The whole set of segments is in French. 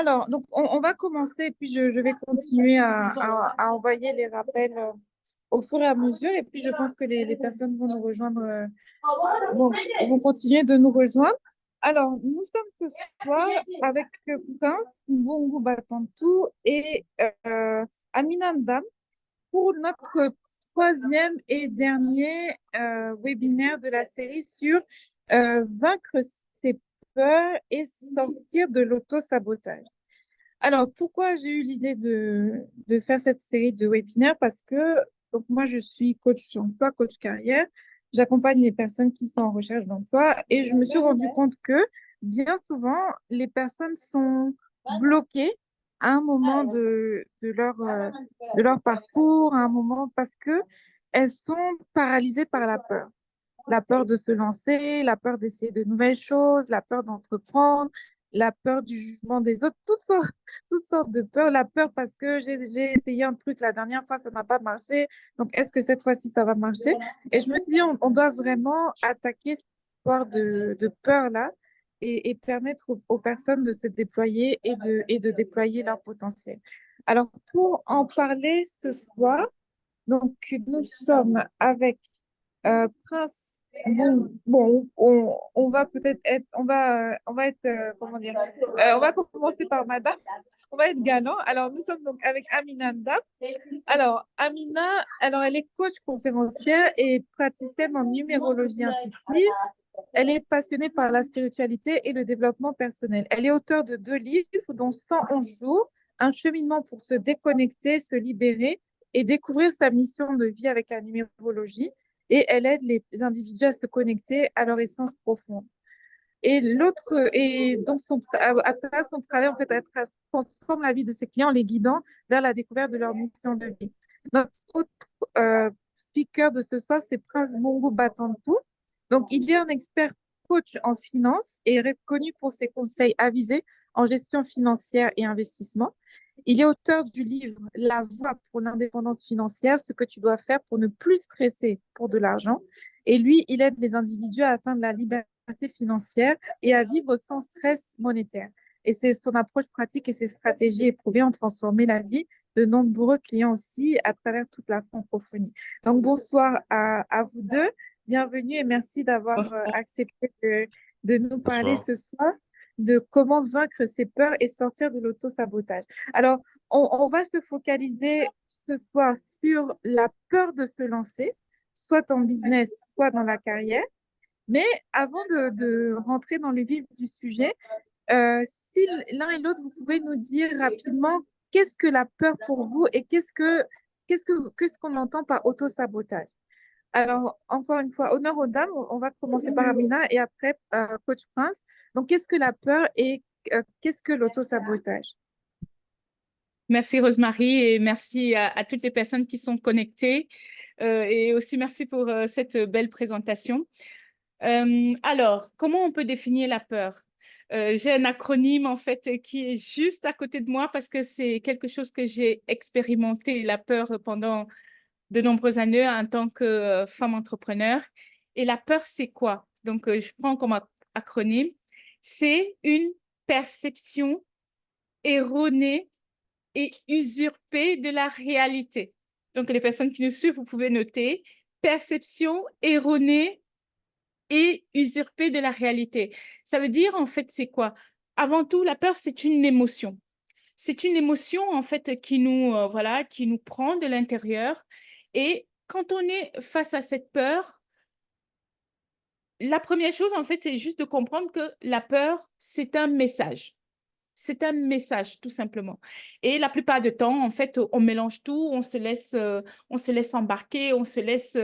Alors, donc on va commencer, puis je vais continuer à envoyer les rappels au fur et à mesure, et puis je pense que les personnes vont nous rejoindre, vont continuer de nous rejoindre. Alors, nous sommes ce soir avec Prince, Mbungu Batantou et Amina Ndam pour notre troisième et dernier webinaire de la série sur vaincre ses peurs et sortir de l'auto-sabotage. Alors, pourquoi j'ai eu l'idée de faire cette série de webinaires? Parce que donc moi, je suis coach emploi, coach carrière. J'accompagne les personnes qui sont en recherche d'emploi et je me suis rendu compte que bien souvent, les personnes sont bloquées à un moment de leur parcours, à un moment parce que elles sont paralysées par la peur. La peur de se lancer, la peur d'essayer de nouvelles choses, la peur d'entreprendre, la peur du jugement des autres, toutes sortes de peurs. La peur parce que j'ai essayé un truc la dernière fois, ça n'a pas marché. Donc, est-ce que cette fois-ci, ça va marcher? Et je me suis dit, on doit vraiment attaquer cette histoire de peur-là et permettre aux personnes de se déployer et de déployer leur potentiel. Alors, pour en parler ce soir, donc, nous sommes avec Prince. On va peut-être être, on va être, comment dire, on va commencer par Madame. On va être galant. Alors, nous sommes donc avec Amina Nda. Alors, Amina, alors elle est coach conférencière et praticienne en numérologie intuitive. Elle est passionnée par la spiritualité et le développement personnel. Elle est auteure de 2 livres, dont 111 jours, un cheminement pour se déconnecter, se libérer et découvrir sa mission de vie avec la numérologie. Et elle aide les individus à se connecter à leur essence profonde. Et l'autre, et donc à travers son travail, en fait, elle transforme la vie de ses clients en les guidant vers la découverte de leur mission de vie. Notre autre speaker de ce soir, c'est Prince Bongo Batantou. Donc, il est un expert coach en finance et reconnu pour ses conseils avisés en gestion financière et investissement. Il est auteur du livre La voie pour l'indépendance financière, ce que tu dois faire pour ne plus stresser pour de l'argent. Et lui, il aide les individus à atteindre la liberté financière et à vivre sans stress monétaire. Et c'est son approche pratique et ses stratégies éprouvées ont transformé la vie de nombreux clients aussi à travers toute la francophonie. Donc, bonsoir à vous deux. Bienvenue et merci d'avoir Bonsoir. accepté de nous parler Bonsoir. ce soir de comment vaincre ses peurs et sortir de l'auto-sabotage. Alors, on va se focaliser ce soir sur la peur de se lancer, soit en business, soit dans la carrière. Mais avant de rentrer dans le vif du sujet, si l'un et l'autre, vous pouvez nous dire rapidement qu'est-ce que la peur pour vous et qu'est-ce qu'on entend par auto-sabotage? Alors, encore une fois, honneur aux dames, on va commencer par Amina et après Coach Prince. Donc, qu'est-ce que la peur et qu'est-ce que l'auto-sabotage? Merci Rosemary et merci à toutes les personnes qui sont connectées et aussi merci pour cette belle présentation. Alors, comment on peut définir la peur? J'ai un acronyme en fait qui est juste à côté de moi parce que c'est quelque chose que j'ai expérimenté, la peur, pendant de nombreuses années en tant que femme entrepreneur. Et la peur, c'est quoi? Donc, je prends comme acronyme, c'est une perception erronée et usurpée de la réalité. Donc, les personnes qui nous suivent, vous pouvez noter perception erronée et usurpée de la réalité. Ça veut dire, en fait, c'est quoi? Avant tout, la peur, c'est une émotion. C'est une émotion, en fait, qui nous, voilà, qui nous prend de l'intérieur. Et quand on est face à cette peur, la première chose, en fait, c'est juste de comprendre que la peur, c'est un message. C'est un message, tout simplement. Et la plupart du temps, en fait, on mélange tout, on se laisse embarquer, on se laisse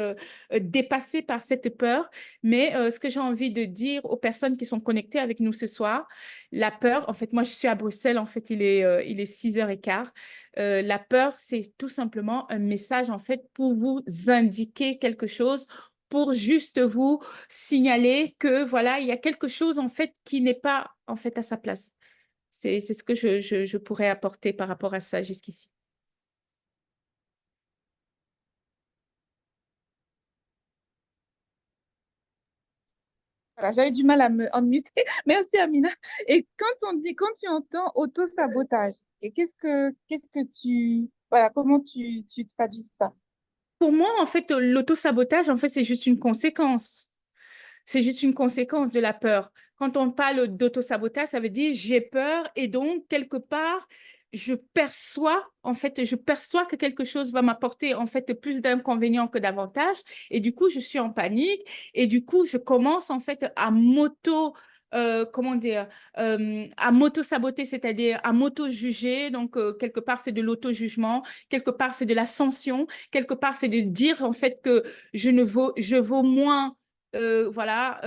dépasser par cette peur. Mais ce que j'ai envie de dire aux personnes qui sont connectées avec nous ce soir, la peur, en fait, moi, je suis à Bruxelles, en fait, il est 6h15. La peur, c'est tout simplement un message, en fait, pour vous indiquer quelque chose, pour juste vous signaler que, voilà, il y a quelque chose, en fait, qui n'est pas, en fait, à sa place. C'est ce que je pourrais apporter par rapport à ça jusqu'ici. Voilà, j'avais du mal à me unmuter. Merci, Amina. Et quand tu entends auto-sabotage, qu'est-ce que voilà, comment tu traduis ça? Pour moi, en fait, l'auto-sabotage, en fait, c'est juste une conséquence. C'est juste une conséquence de la peur. Quand on parle d'auto-sabotage, ça veut dire j'ai peur et donc, quelque part, je perçois que quelque chose va m'apporter en fait plus d'inconvénients que d'avantages et du coup, je suis en panique et du coup, je commence en fait à comment dire, à m'auto-saboter, c'est-à-dire à m'auto-juger. Donc, quelque part, c'est de l'auto-jugement, quelque part, c'est de la sanction, quelque part, c'est de dire en fait que je vaux moins voilà,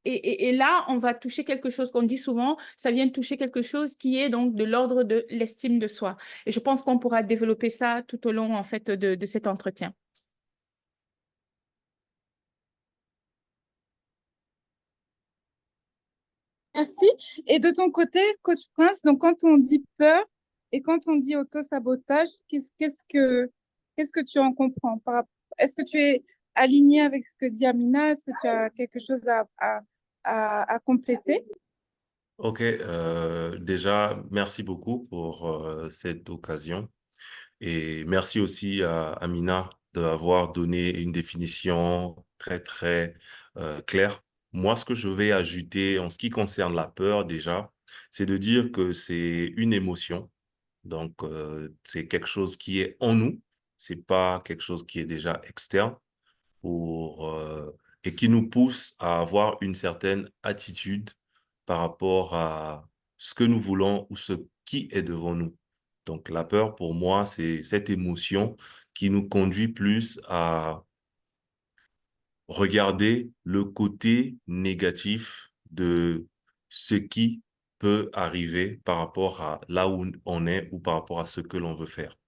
et là, on va toucher quelque chose qu'on dit souvent, ça vient toucher quelque chose qui est donc de l'ordre de l'estime de soi. Et je pense qu'on pourra développer ça tout au long, en fait, de cet entretien. Merci. Et de ton côté, Coach Prince, donc quand on dit peur et quand on dit auto-sabotage, qu'est-ce que tu en comprends Est-ce que tu es aligné avec ce que dit Amina? Est-ce que tu as quelque chose à compléter? Ok, déjà, merci beaucoup pour cette occasion et merci aussi à Amina d'avoir donné une définition très, très claire. Moi, ce que je vais ajouter en ce qui concerne la peur, déjà, c'est de dire que c'est une émotion. Donc, c'est quelque chose qui est en nous. C'est pas quelque chose qui est déjà externe pour, et qui nous pousse à avoir une certaine attitude par rapport à ce que nous voulons ou ce qui est devant nous. Donc, la peur, pour moi, c'est cette émotion qui nous conduit plus à regarder le côté négatif de ce qui peut arriver par rapport à là où on est ou par rapport à ce que l'on veut faire.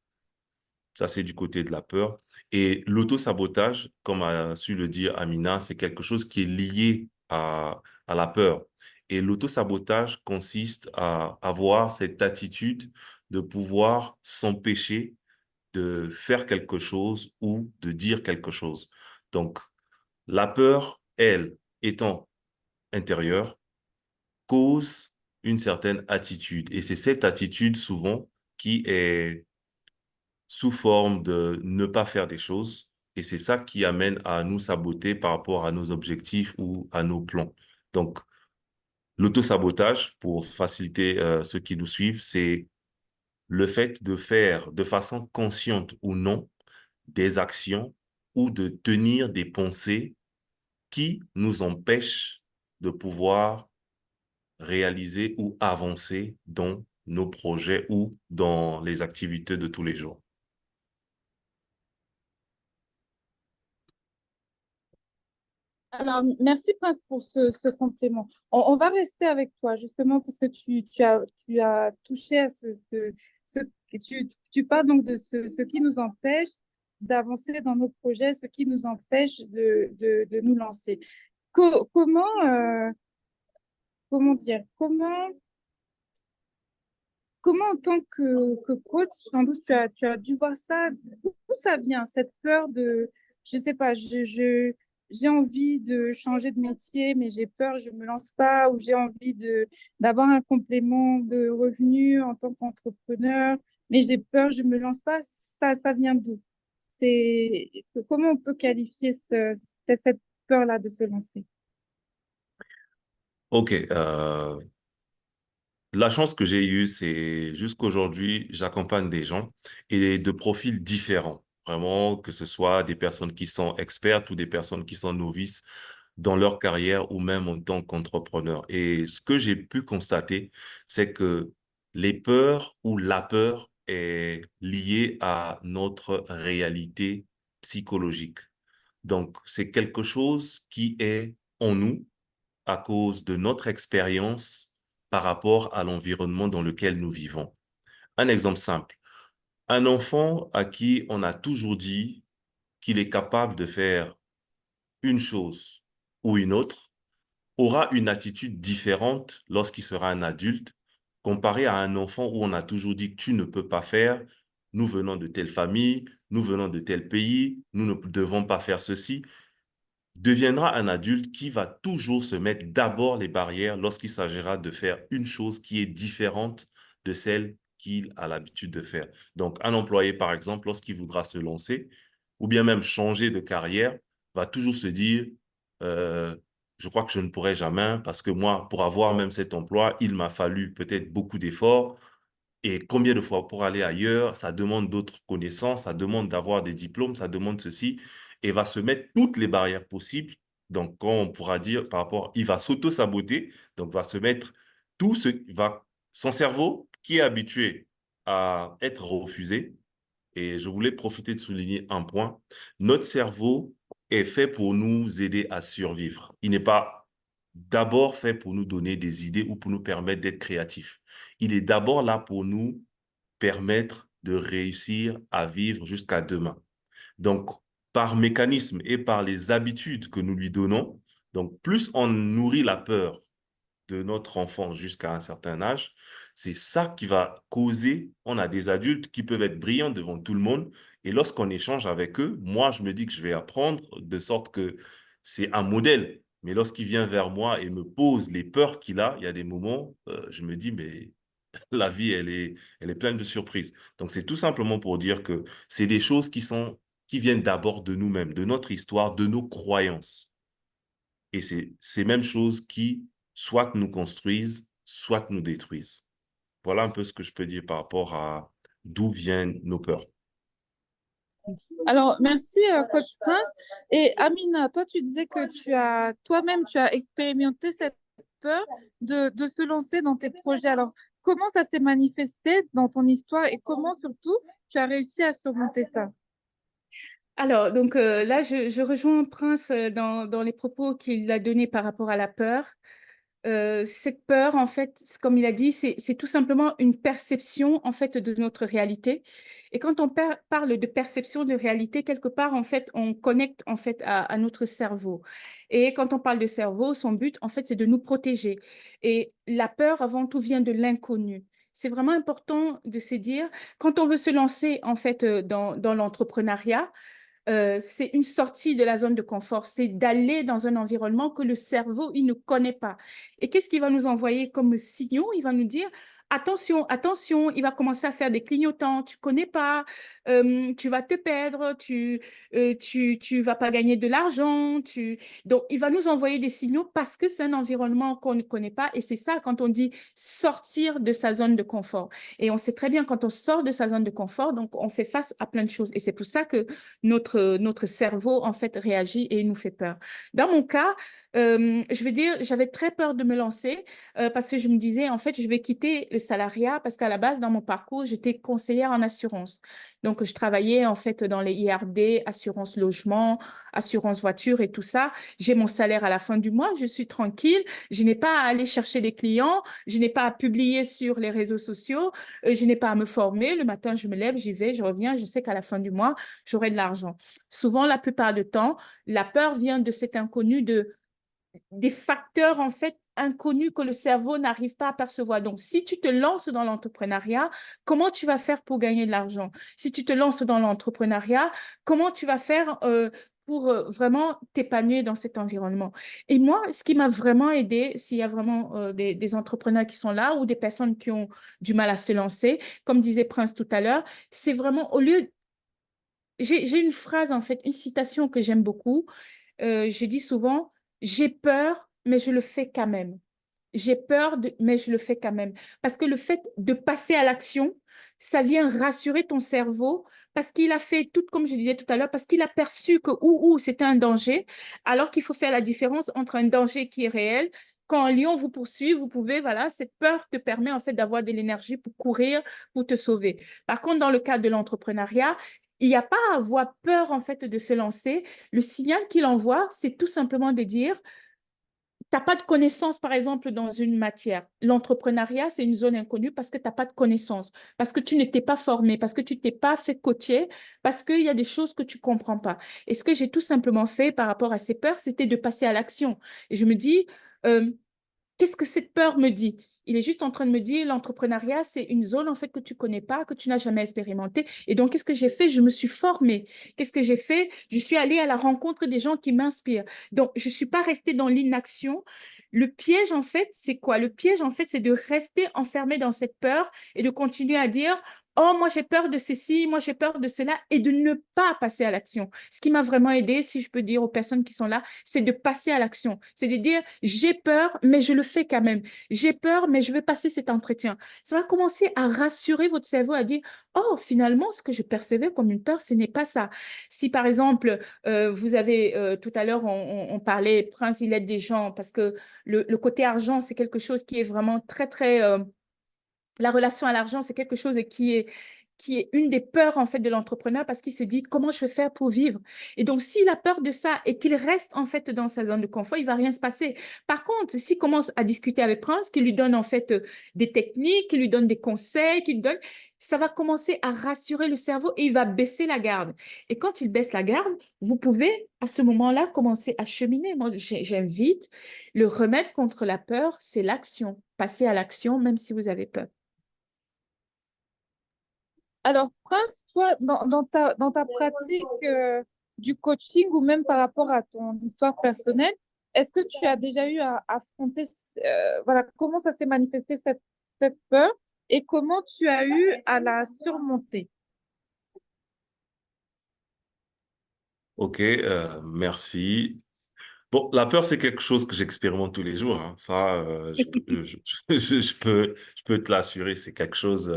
Ça, c'est du côté de la peur. Et l'auto-sabotage, comme a su le dire Amina, c'est quelque chose qui est lié à la peur. Et l'auto-sabotage consiste à avoir cette attitude de pouvoir s'empêcher de faire quelque chose ou de dire quelque chose. Donc, la peur, elle, étant intérieure, cause une certaine attitude. Et c'est cette attitude souvent qui est sous forme de ne pas faire des choses. Et c'est ça qui amène à nous saboter par rapport à nos objectifs ou à nos plans. Donc, l'auto-sabotage, pour faciliter ceux qui nous suivent, c'est le fait de faire de façon consciente ou non des actions ou de tenir des pensées qui nous empêchent de pouvoir réaliser ou avancer dans nos projets ou dans les activités de tous les jours. Alors, merci Prince pour ce complément. On va rester avec toi justement parce que tu as touché à ce- tu parles donc de ce qui nous empêche d'avancer dans nos projets, ce qui nous empêche de nous lancer. Comment dire, comment en tant que coach, sans doute tu as dû voir ça, d'où ça vient, cette peur de, je sais pas, j'ai envie de changer de métier, mais j'ai peur, je me lance pas, ou j'ai envie d'avoir un complément de revenus en tant qu'entrepreneur, mais j'ai peur, je me lance pas, ça vient d'où? C'est, comment on peut qualifier cette peur-là de se lancer? Ok, la chance que j'ai eue, c'est jusqu'aujourd'hui, j'accompagne des gens et de profils différents. Vraiment, que ce soit des personnes qui sont expertes ou des personnes qui sont novices dans leur carrière ou même en tant qu'entrepreneur. Et ce que j'ai pu constater, c'est que les peurs ou la peur est liée à notre réalité psychologique. Donc, c'est quelque chose qui est en nous à cause de notre expérience par rapport à l'environnement dans lequel nous vivons. Un exemple simple. Un enfant à qui on a toujours dit qu'il est capable de faire une chose ou une autre aura une attitude différente lorsqu'il sera un adulte comparé à un enfant où on a toujours dit que tu ne peux pas faire, nous venons de telle famille, nous venons de tel pays, nous ne devons pas faire ceci. deviendra un adulte qui va toujours se mettre d'abord les barrières lorsqu'il s'agira de faire une chose qui est différente de celle qu'il a l'habitude de faire. Donc, un employé, par exemple, lorsqu'il voudra se lancer, ou bien même changer de carrière, va toujours se dire, euh, je crois que je ne pourrai jamais, parce que moi, pour avoir même cet emploi, il m'a fallu peut-être beaucoup d'efforts, et combien de fois pour aller ailleurs, ça demande d'autres connaissances, ça demande d'avoir des diplômes, ça demande ceci, et va se mettre toutes les barrières possibles. Donc, quand on pourra dire par rapport, il va s'auto-saboter, donc va se mettre tout ce, son cerveau qui est habitué à être refusé. Et je voulais profiter de souligner un point. Notre cerveau est fait pour nous aider à survivre. Il n'est pas d'abord fait pour nous donner des idées ou pour nous permettre d'être créatifs. Il est d'abord là pour nous permettre de réussir à vivre jusqu'à demain. Donc, par mécanisme et par les habitudes que nous lui donnons, donc plus on nourrit la peur de notre enfant jusqu'à un certain âge, c'est ça qui va causer, on a des adultes qui peuvent être brillants devant tout le monde, et lorsqu'on échange avec eux, moi, je me dis que je vais apprendre de sorte que c'est un modèle. Mais lorsqu'il vient vers moi et me pose les peurs qu'il a, il y a des moments, je me dis, mais la vie, elle est pleine de surprises. Donc, c'est tout simplement pour dire que c'est des choses qui viennent d'abord de nous-mêmes, de notre histoire, de nos croyances. Et c'est ces mêmes choses qui soit nous construisent, soit nous détruisent. Voilà un peu ce que je peux dire par rapport à d'où viennent nos peurs. Alors, merci, Coach Prince. Et Amina, toi, tu disais que toi-même, tu as expérimenté cette peur de se lancer dans tes projets. Alors, comment ça s'est manifesté dans ton histoire et comment surtout tu as réussi à surmonter ça? Alors, donc là, je rejoins Prince dans les propos qu'il a donnés par rapport à la peur. Cette peur, en fait, comme il a dit, c'est tout simplement une perception, en fait, de notre réalité. Et quand on parle de perception de réalité, quelque part, en fait, on connecte, en fait, à notre cerveau. Et quand on parle de cerveau, son but, en fait, c'est de nous protéger. Et la peur, avant tout, vient de l'inconnu. C'est vraiment important de se dire, quand on veut se lancer, en fait, dans l'entrepreneuriat, c'est une sortie de la zone de confort, c'est d'aller dans un environnement que le cerveau, il ne connaît pas. Et qu'est-ce qu'il va nous envoyer comme signaux? Il va nous dire, attention, attention, il va commencer à faire des clignotants, tu connais pas, tu vas te perdre, tu vas pas gagner de l'argent. Donc, il va nous envoyer des signaux parce que c'est un environnement qu'on ne connaît pas. Et c'est ça quand on dit sortir de sa zone de confort. Et on sait très bien quand on sort de sa zone de confort, donc on fait face à plein de choses. Et c'est pour ça que notre cerveau, en fait, réagit et nous fait peur. Dans mon cas, je vais dire, j'avais très peur de me lancer parce que je me disais, en fait, je vais quitter le salariat parce qu'à la base, dans mon parcours, j'étais conseillère en assurance. Donc, je travaillais, en fait, dans les IRD, assurance logement, assurance voiture et tout ça. J'ai mon salaire à la fin du mois, je suis tranquille, je n'ai pas à aller chercher des clients, je n'ai pas à publier sur les réseaux sociaux, je n'ai pas à me former. Le matin, je me lève, j'y vais, je reviens, je sais qu'à la fin du mois, j'aurai de l'argent. Souvent, la plupart du temps, la peur vient de cet inconnu, des facteurs en fait inconnus que le cerveau n'arrive pas à percevoir. Donc, si tu te lances dans l'entrepreneuriat, comment tu vas faire pour gagner de l'argent? Si tu te lances dans l'entrepreneuriat, comment tu vas faire pour vraiment t'épanouir dans cet environnement? Et moi, ce qui m'a vraiment aidé, s'il y a vraiment des entrepreneurs qui sont là ou des personnes qui ont du mal à se lancer, comme disait Prince tout à l'heure, c'est vraiment au lieu j'ai une phrase, en fait, une citation que j'aime beaucoup. Je dis souvent, j'ai peur, mais je le fais quand même. J'ai peur, mais je le fais quand même. Parce que le fait de passer à l'action, ça vient rassurer ton cerveau parce qu'il a fait tout, comme je disais tout à l'heure, parce qu'il a perçu que c'était un danger, alors qu'il faut faire la différence entre un danger qui est réel. Quand un lion vous poursuit, vous pouvez, voilà, cette peur te permet en fait d'avoir de l'énergie pour courir, pour te sauver. Par contre, dans le cadre de l'entrepreneuriat, il n'y a pas à avoir peur en fait de se lancer. Le signal qu'il envoie, c'est tout simplement de dire, tu n'as pas de connaissances, par exemple, dans une matière. L'entrepreneuriat, c'est une zone inconnue parce que tu n'as pas de connaissances, parce que tu ne t'es pas formé, parce que tu ne t'es pas fait coacher, parce qu'il y a des choses que tu ne comprends pas. Et ce que j'ai tout simplement fait par rapport à ces peurs, c'était de passer à l'action. Et je me dis, qu'est-ce que cette peur me dit? Il est juste en train de me dire, l'entrepreneuriat, c'est une zone en fait que tu connais pas, que tu n'as jamais expérimenté. Et donc, qu'est-ce que j'ai fait? Je me suis formée. Qu'est-ce que j'ai fait? Je suis allée à la rencontre des gens qui m'inspirent. Donc, je suis pas restée dans l'inaction. Le piège, en fait, c'est quoi? Le piège, en fait, c'est de rester enfermé dans cette peur et de continuer à dire, oh, moi j'ai peur de ceci, moi j'ai peur de cela, et de ne pas passer à l'action. Ce qui m'a vraiment aidé, si je peux dire aux personnes qui sont là, c'est de passer à l'action. C'est de dire, j'ai peur, mais je le fais quand même. J'ai peur, mais je vais passer cet entretien. Ça va commencer à rassurer votre cerveau, à dire, oh, finalement, ce que je percevais comme une peur, ce n'est pas ça. Si par exemple, vous avez, tout à l'heure, on parlait, Prince, il aide des gens, parce que le côté argent, c'est quelque chose qui est vraiment très, très la relation à l'argent, c'est quelque chose qui est une des peurs en fait de l'entrepreneur parce qu'il se dit comment je vais faire pour vivre. Et donc, s'il a peur de ça et qu'il reste en fait dans sa zone de confort, il va rien se passer. Par contre, s'il commence à discuter avec Prince, qui lui donne en fait des techniques, qui lui donne des conseils, qui lui donne, ça va commencer à rassurer le cerveau et il va baisser la garde. Et quand il baisse la garde, vous pouvez à ce moment-là commencer à cheminer. Moi, j'invite le remède contre la peur, c'est l'action. Passer à l'action même si vous avez peur. Alors, Prince, toi, dans ta pratique du coaching ou même par rapport à ton histoire personnelle, est-ce que tu as déjà eu à affronter, voilà, comment ça s'est manifesté cette peur et comment tu as eu à la surmonter? Ok, merci. Bon, la peur, c'est quelque chose que j'expérimente tous les jours, hein. Ça, je peux te l'assurer, c'est quelque chose.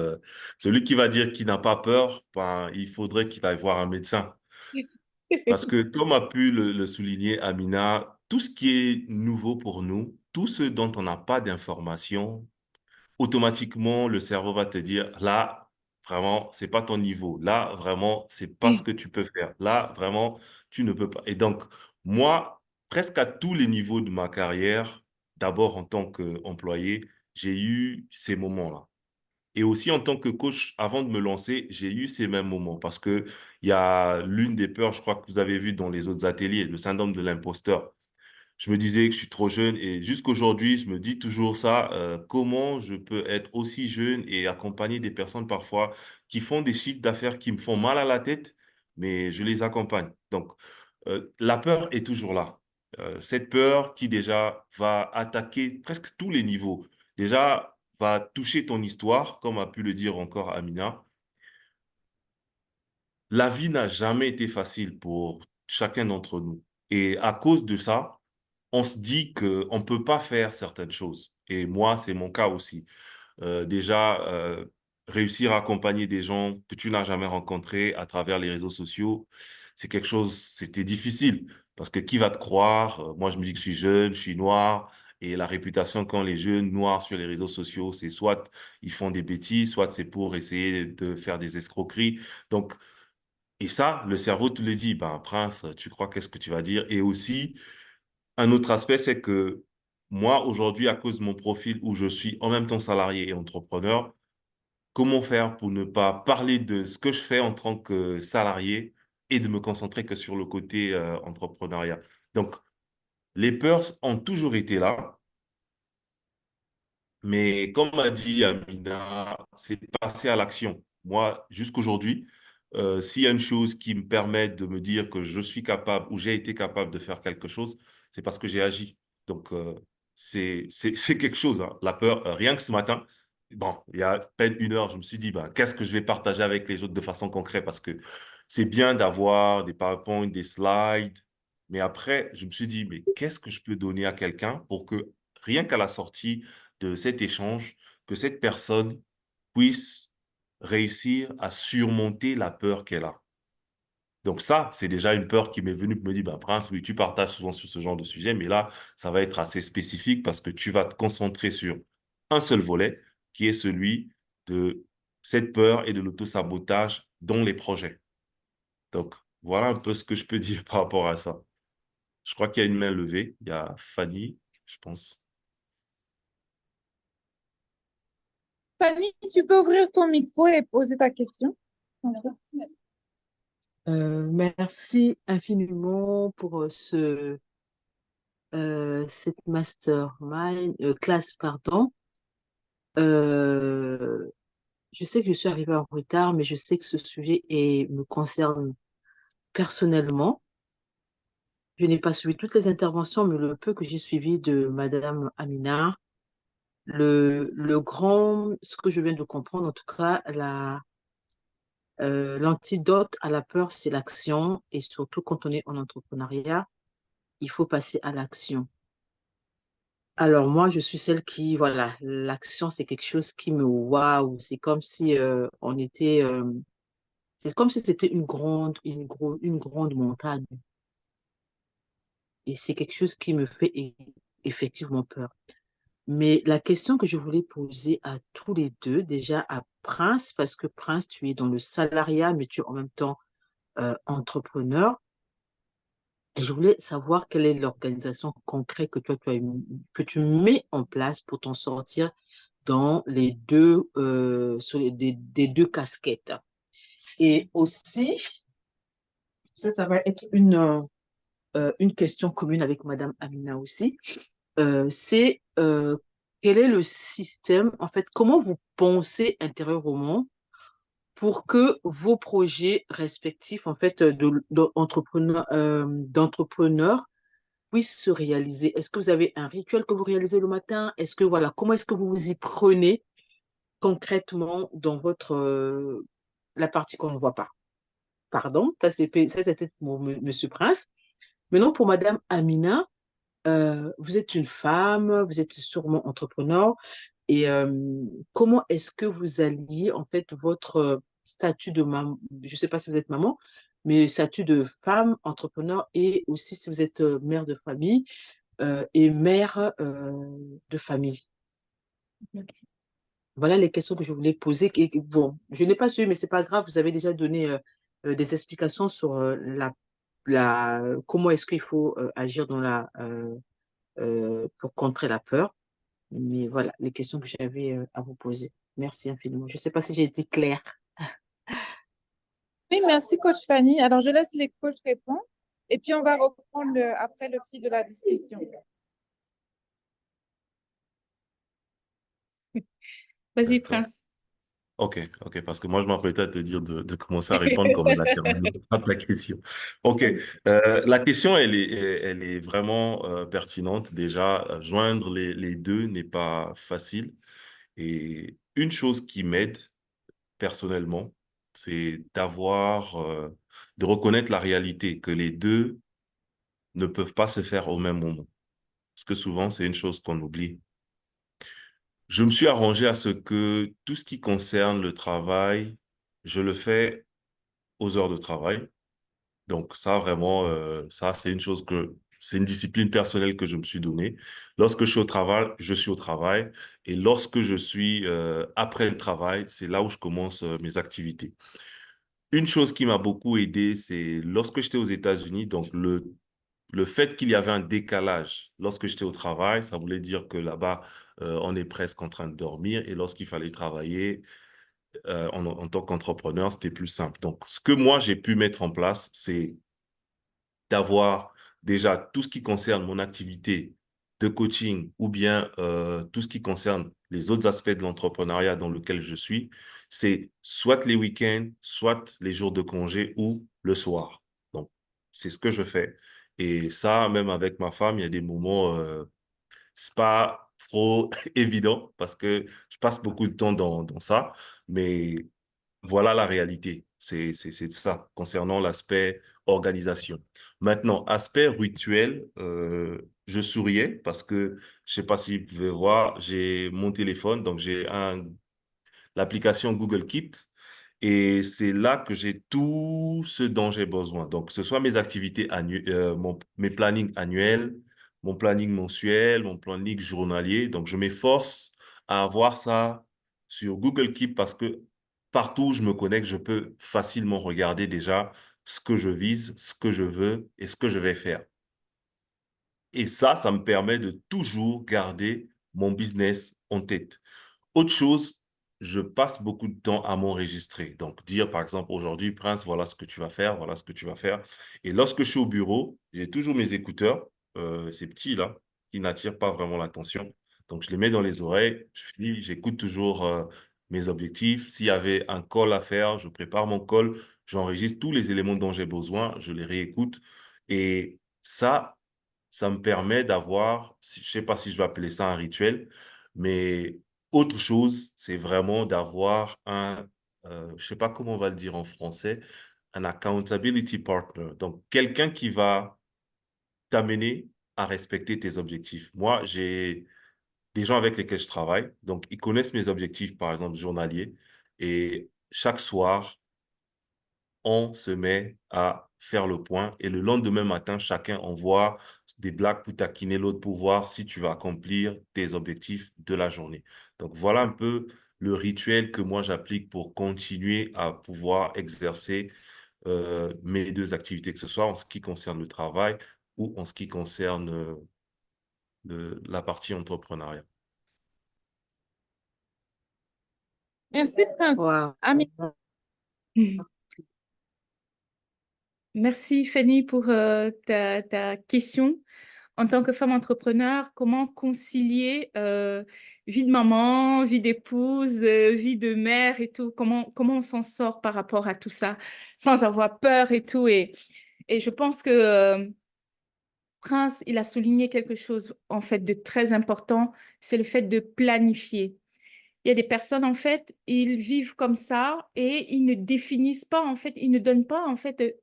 Celui qui va dire qu'il n'a pas peur, ben, il faudrait qu'il aille voir un médecin. Parce que, comme a pu le souligner Amina, tout ce qui est nouveau pour nous, tout ce dont on n'a pas d'information, automatiquement, le cerveau va te dire, là, vraiment, c'est pas ton niveau. Là, vraiment, c'est pas ce Oui. que tu peux faire. Là, vraiment, tu ne peux pas. Et donc, moi, presque à tous les niveaux de ma carrière, d'abord en tant qu'employé, j'ai eu ces moments-là. Et aussi en tant que coach, avant de me lancer, j'ai eu ces mêmes moments parce que il y a l'une des peurs, je crois que vous avez vu dans les autres ateliers, le syndrome de l'imposteur. Je me disais que je suis trop jeune et jusqu'aujourd'hui, je me dis toujours ça, comment je peux être aussi jeune et accompagner des personnes parfois qui font des chiffres d'affaires qui me font mal à la tête, mais je les accompagne. Donc, la peur est toujours là. Cette peur qui déjà va attaquer presque tous les niveaux. Déjà, va toucher ton histoire, comme a pu le dire encore Amina. La vie n'a jamais été facile pour chacun d'entre nous. Et à cause de ça, on se dit qu'on ne peut pas faire certaines choses. Et moi, c'est mon cas aussi. Déjà, réussir à accompagner des gens que tu n'as jamais rencontrés à travers les réseaux sociaux, c'est quelque chose, c'était difficile. Parce que qui va te croire? Moi, je me dis que je suis jeune, je suis noir. Et la réputation qu'ont les jeunes noirs sur les réseaux sociaux, c'est soit ils font des bêtises, soit c'est pour essayer de faire des escroqueries. Donc, et ça, le cerveau te le dit, ben, Prince, tu crois qu'est-ce que tu vas dire? Et aussi, un autre aspect, c'est que moi, aujourd'hui, à cause de mon profil où je suis en même temps salarié et entrepreneur, comment faire pour ne pas parler de ce que je fais en tant que salarié et de me concentrer que sur le côté entrepreneuriat. Donc, les peurs ont toujours été là, mais comme a dit Amina, c'est passer à l'action. Moi, jusqu'aujourd'hui, s'il y a une chose qui me permet de me dire que je suis capable ou j'ai été capable de faire quelque chose, c'est parce que j'ai agi. Donc, c'est quelque chose, hein. La peur, rien que ce matin, bon, il y a à peine une heure, je me suis dit, ben, qu'est-ce que je vais partager avec les autres de façon concrète? Parce que c'est bien d'avoir des PowerPoint, des slides, mais après, je me suis dit, mais qu'est-ce que je peux donner à quelqu'un pour que rien qu'à la sortie de cet échange, que cette personne puisse réussir à surmonter la peur qu'elle a. Donc ça, c'est déjà une peur qui m'est venue pour me dire, bah, Prince, oui, tu partages souvent sur ce genre de sujet, mais là, ça va être assez spécifique parce que tu vas te concentrer sur un seul volet, qui est celui de cette peur et de l'autosabotage dans les projets. Donc, voilà un peu ce que je peux dire par rapport à ça. Je crois qu'il y a une main levée. Il y a Fanny, je pense. Fanny, tu peux ouvrir ton micro et poser ta question. Merci infiniment pour cette mastermind classe, pardon. Euh, je sais que je suis arrivée en retard, mais je sais que ce sujet me concerne personnellement. Je n'ai pas suivi toutes les interventions, mais le peu que j'ai suivi de Madame Amina, ce que je viens de comprendre, en tout cas, l'antidote à la peur, c'est l'action. Et surtout quand on est en entrepreneuriat, il faut passer à l'action. Alors moi, je suis celle qui, voilà, l'action, c'est quelque chose qui me waouh. C'est comme si c'est comme si c'était une grande montagne. Et c'est quelque chose qui me fait effectivement peur. Mais la question que je voulais poser à tous les deux, déjà à Prince, parce que Prince, tu es dans le salariat, mais tu es en même temps entrepreneur. Et je voulais savoir quelle est l'organisation concrète que tu mets en place pour t'en sortir dans les deux, des deux casquettes. Et aussi, ça va être une question commune avec Madame Amina aussi. C'est quel est le système, en fait, comment vous pensez intérieurement pour que vos projets respectifs, en fait, d'entrepreneurs puissent se réaliser? Est-ce que vous avez un rituel que vous réalisez le matin? Est-ce que, voilà, comment est-ce que vous vous y prenez concrètement dans la partie qu'on ne voit pas? Pardon, ça c'était pour Monsieur Prince. Maintenant, pour Madame Amina, vous êtes une femme, vous êtes sûrement entrepreneur. Et comment est-ce que vous alliez en fait votre statut de maman, je ne sais pas si vous êtes maman, mais statut de femme entrepreneur et aussi si vous êtes mère de famille et mère de famille. Ok. Voilà les questions que je voulais poser. Bon, je n'ai pas suivi, mais c'est pas grave. Vous avez déjà donné des explications sur comment est-ce qu'il faut agir pour contrer la peur. Mais voilà les questions que j'avais à vous poser. Merci infiniment. Je ne sais pas si j'ai été claire. Oui, merci, coach Fanny. Alors, je laisse les coachs répondre et puis on va reprendre après le fil de la discussion. Vas-y, D'accord. Prince. Ok, parce que moi, je m'apprêtais à te dire de commencer à répondre comme elle a terminé la question. Ok, la question, elle est vraiment pertinente. Déjà, joindre les deux n'est pas facile. Et une chose qui m'aide personnellement, c'est de reconnaître la réalité, que les deux ne peuvent pas se faire au même moment. Parce que souvent, c'est une chose qu'on oublie. Je me suis arrangé à ce que tout ce qui concerne le travail, je le fais aux heures de travail. Donc ça, vraiment, ça, c'est une discipline personnelle que je me suis donnée. Lorsque je suis au travail, je suis au travail. Et lorsque je suis après le travail, c'est là où je commence mes activités. Une chose qui m'a beaucoup aidé, c'est lorsque j'étais aux États-Unis, donc le fait qu'il y avait un décalage lorsque j'étais au travail, ça voulait dire que là-bas, on est presque en train de dormir et lorsqu'il fallait travailler en tant qu'entrepreneur, c'était plus simple. Donc, ce que moi, j'ai pu mettre en place, c'est d'avoir déjà tout ce qui concerne mon activité de coaching ou bien tout ce qui concerne les autres aspects de l'entrepreneuriat dans lequel je suis, c'est soit les week-ends, soit les jours de congé ou le soir. Donc, c'est ce que je fais. Et ça, même avec ma femme, il y a des moments, c'est pas trop évident parce que je passe beaucoup de temps dans ça, mais voilà la réalité. C'est ça, concernant l'aspect organisation. Maintenant, aspect rituel, je souriais parce que, je sais pas si vous pouvez voir, j'ai mon téléphone, donc l'application Google Keep, et c'est là que j'ai tout ce dont j'ai besoin. Donc, que ce soit mes activités mes plannings annuels, mon planning mensuel, mon planning journalier. Donc, je m'efforce à avoir ça sur Google Keep parce que partout où je me connecte, je peux facilement regarder déjà ce que je vise, ce que je veux et ce que je vais faire. Et ça me permet de toujours garder mon business en tête. Autre chose, je passe beaucoup de temps à m'enregistrer. Donc, dire par exemple, aujourd'hui, Prince, voilà ce que tu vas faire, voilà ce que tu vas faire. Et lorsque je suis au bureau, j'ai toujours mes écouteurs, ces petits là, qui n'attirent pas vraiment l'attention. Donc, je les mets dans les oreilles, j'écoute toujours mes objectifs. S'il y avait un call à faire, je prépare mon call, j'enregistre tous les éléments dont j'ai besoin, je les réécoute. Et ça me permet d'avoir, je sais pas si je vais appeler ça un rituel, mais autre chose, c'est vraiment d'avoir je sais pas comment on va le dire en français, un accountability partner. Donc, quelqu'un qui va t'amener à respecter tes objectifs. Moi, j'ai des gens avec lesquels je travaille, donc ils connaissent mes objectifs, par exemple, journaliers, et chaque soir, on se met à faire le point et le lendemain matin, chacun envoie des blagues pour taquiner l'autre pour voir si tu vas accomplir tes objectifs de la journée. Donc, voilà un peu le rituel que moi j'applique pour continuer à pouvoir exercer mes deux activités, que ce soit en ce qui concerne le travail ou en ce qui concerne la partie entrepreneuriat. Merci, Prince. Wow. Amina, Merci Fanny pour ta question. En tant que femme entrepreneur, comment concilier vie de maman, vie d'épouse, vie de mère et tout? Comment on s'en sort par rapport à tout ça sans avoir peur et tout? Et je pense que Prince, il a souligné quelque chose en fait de très important, c'est le fait de planifier. Il y a des personnes, en fait, ils vivent comme ça et ils ne définissent pas, en fait, ils ne donnent pas, en fait,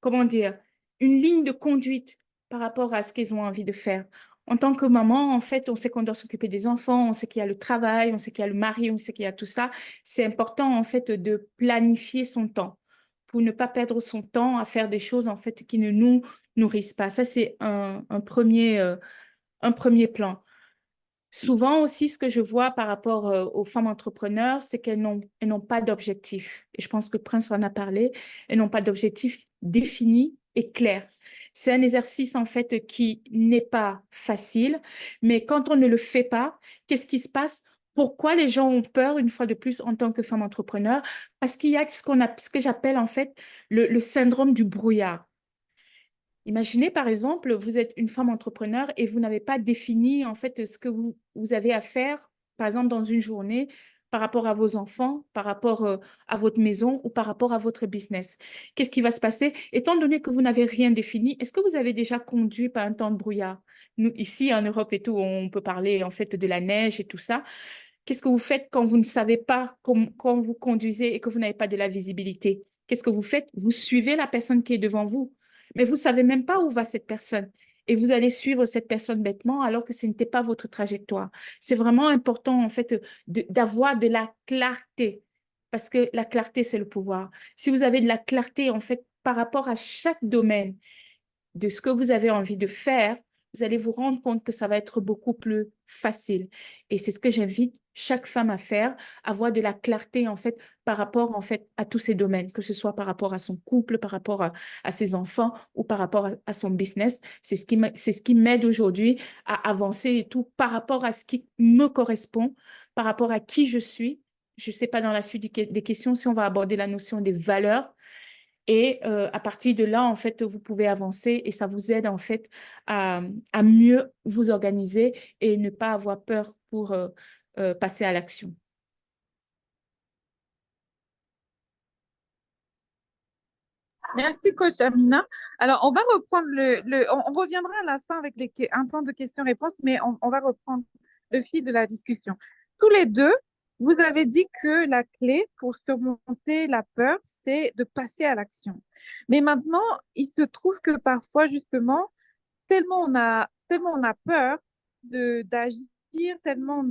comment dire, une ligne de conduite par rapport à ce qu'ils ont envie de faire. En tant que maman, en fait, on sait qu'on doit s'occuper des enfants, on sait qu'il y a le travail, on sait qu'il y a le mari, on sait qu'il y a tout ça. C'est important, en fait, de planifier son temps pour ne pas perdre son temps à faire des choses, en fait, qui ne nous nourrissent pas. Ça, c'est un premier plan. Souvent aussi, ce que je vois par rapport aux femmes entrepreneurs, c'est elles n'ont pas d'objectif. Et je pense que Prince en a parlé. Elles n'ont pas d'objectif défini et clair. C'est un exercice, en fait, qui n'est pas facile, mais quand on ne le fait pas, qu'est-ce qui se passe? Pourquoi les gens ont peur, une fois de plus, en tant que femme entrepreneur? Parce qu'il y a ce que j'appelle, en fait, le syndrome du brouillard. Imaginez, par exemple, vous êtes une femme entrepreneur et vous n'avez pas défini en fait ce que vous avez à faire, par exemple, dans une journée par rapport à vos enfants, par rapport à votre maison ou par rapport à votre business. Qu'est-ce qui va se passer? Étant donné que vous n'avez rien défini, est-ce que vous avez déjà conduit par un temps de brouillard? Nous, ici en Europe et tout, on peut parler en fait de la neige et tout ça. Qu'est-ce que vous faites quand vous ne savez pas quand vous conduisez et que vous n'avez pas de la visibilité? Qu'est-ce que vous faites? Vous suivez la personne qui est devant vous, mais vous ne savez même pas où va cette personne. Et vous allez suivre cette personne bêtement alors que ce n'était pas votre trajectoire. C'est vraiment important, en fait, d'avoir de la clarté parce que la clarté, c'est le pouvoir. Si vous avez de la clarté, en fait, par rapport à chaque domaine, de ce que vous avez envie de faire, vous allez vous rendre compte que ça va être beaucoup plus facile. Et c'est ce que j'invite chaque femme à faire, avoir de la clarté en fait par rapport en fait à tous ces domaines, que ce soit par rapport à son couple, par rapport à ses enfants ou par rapport à son business. C'est ce qui m'aide aujourd'hui à avancer et tout par rapport à ce qui me correspond, par rapport à qui je suis. Je ne sais pas dans la suite des questions si on va aborder la notion des valeurs, et à partir de là, en fait, vous pouvez avancer et ça vous aide, en fait, à mieux vous organiser et ne pas avoir peur pour passer à l'action. merci, coach Amina. Alors, on va reprendre on reviendra à la fin avec un temps de questions-réponses, mais on va reprendre le fil de la discussion. Tous les deux, vous avez dit que la clé pour surmonter la peur, c'est de passer à l'action. Mais maintenant, il se trouve que parfois, justement, tellement on a peur d'agir, tellement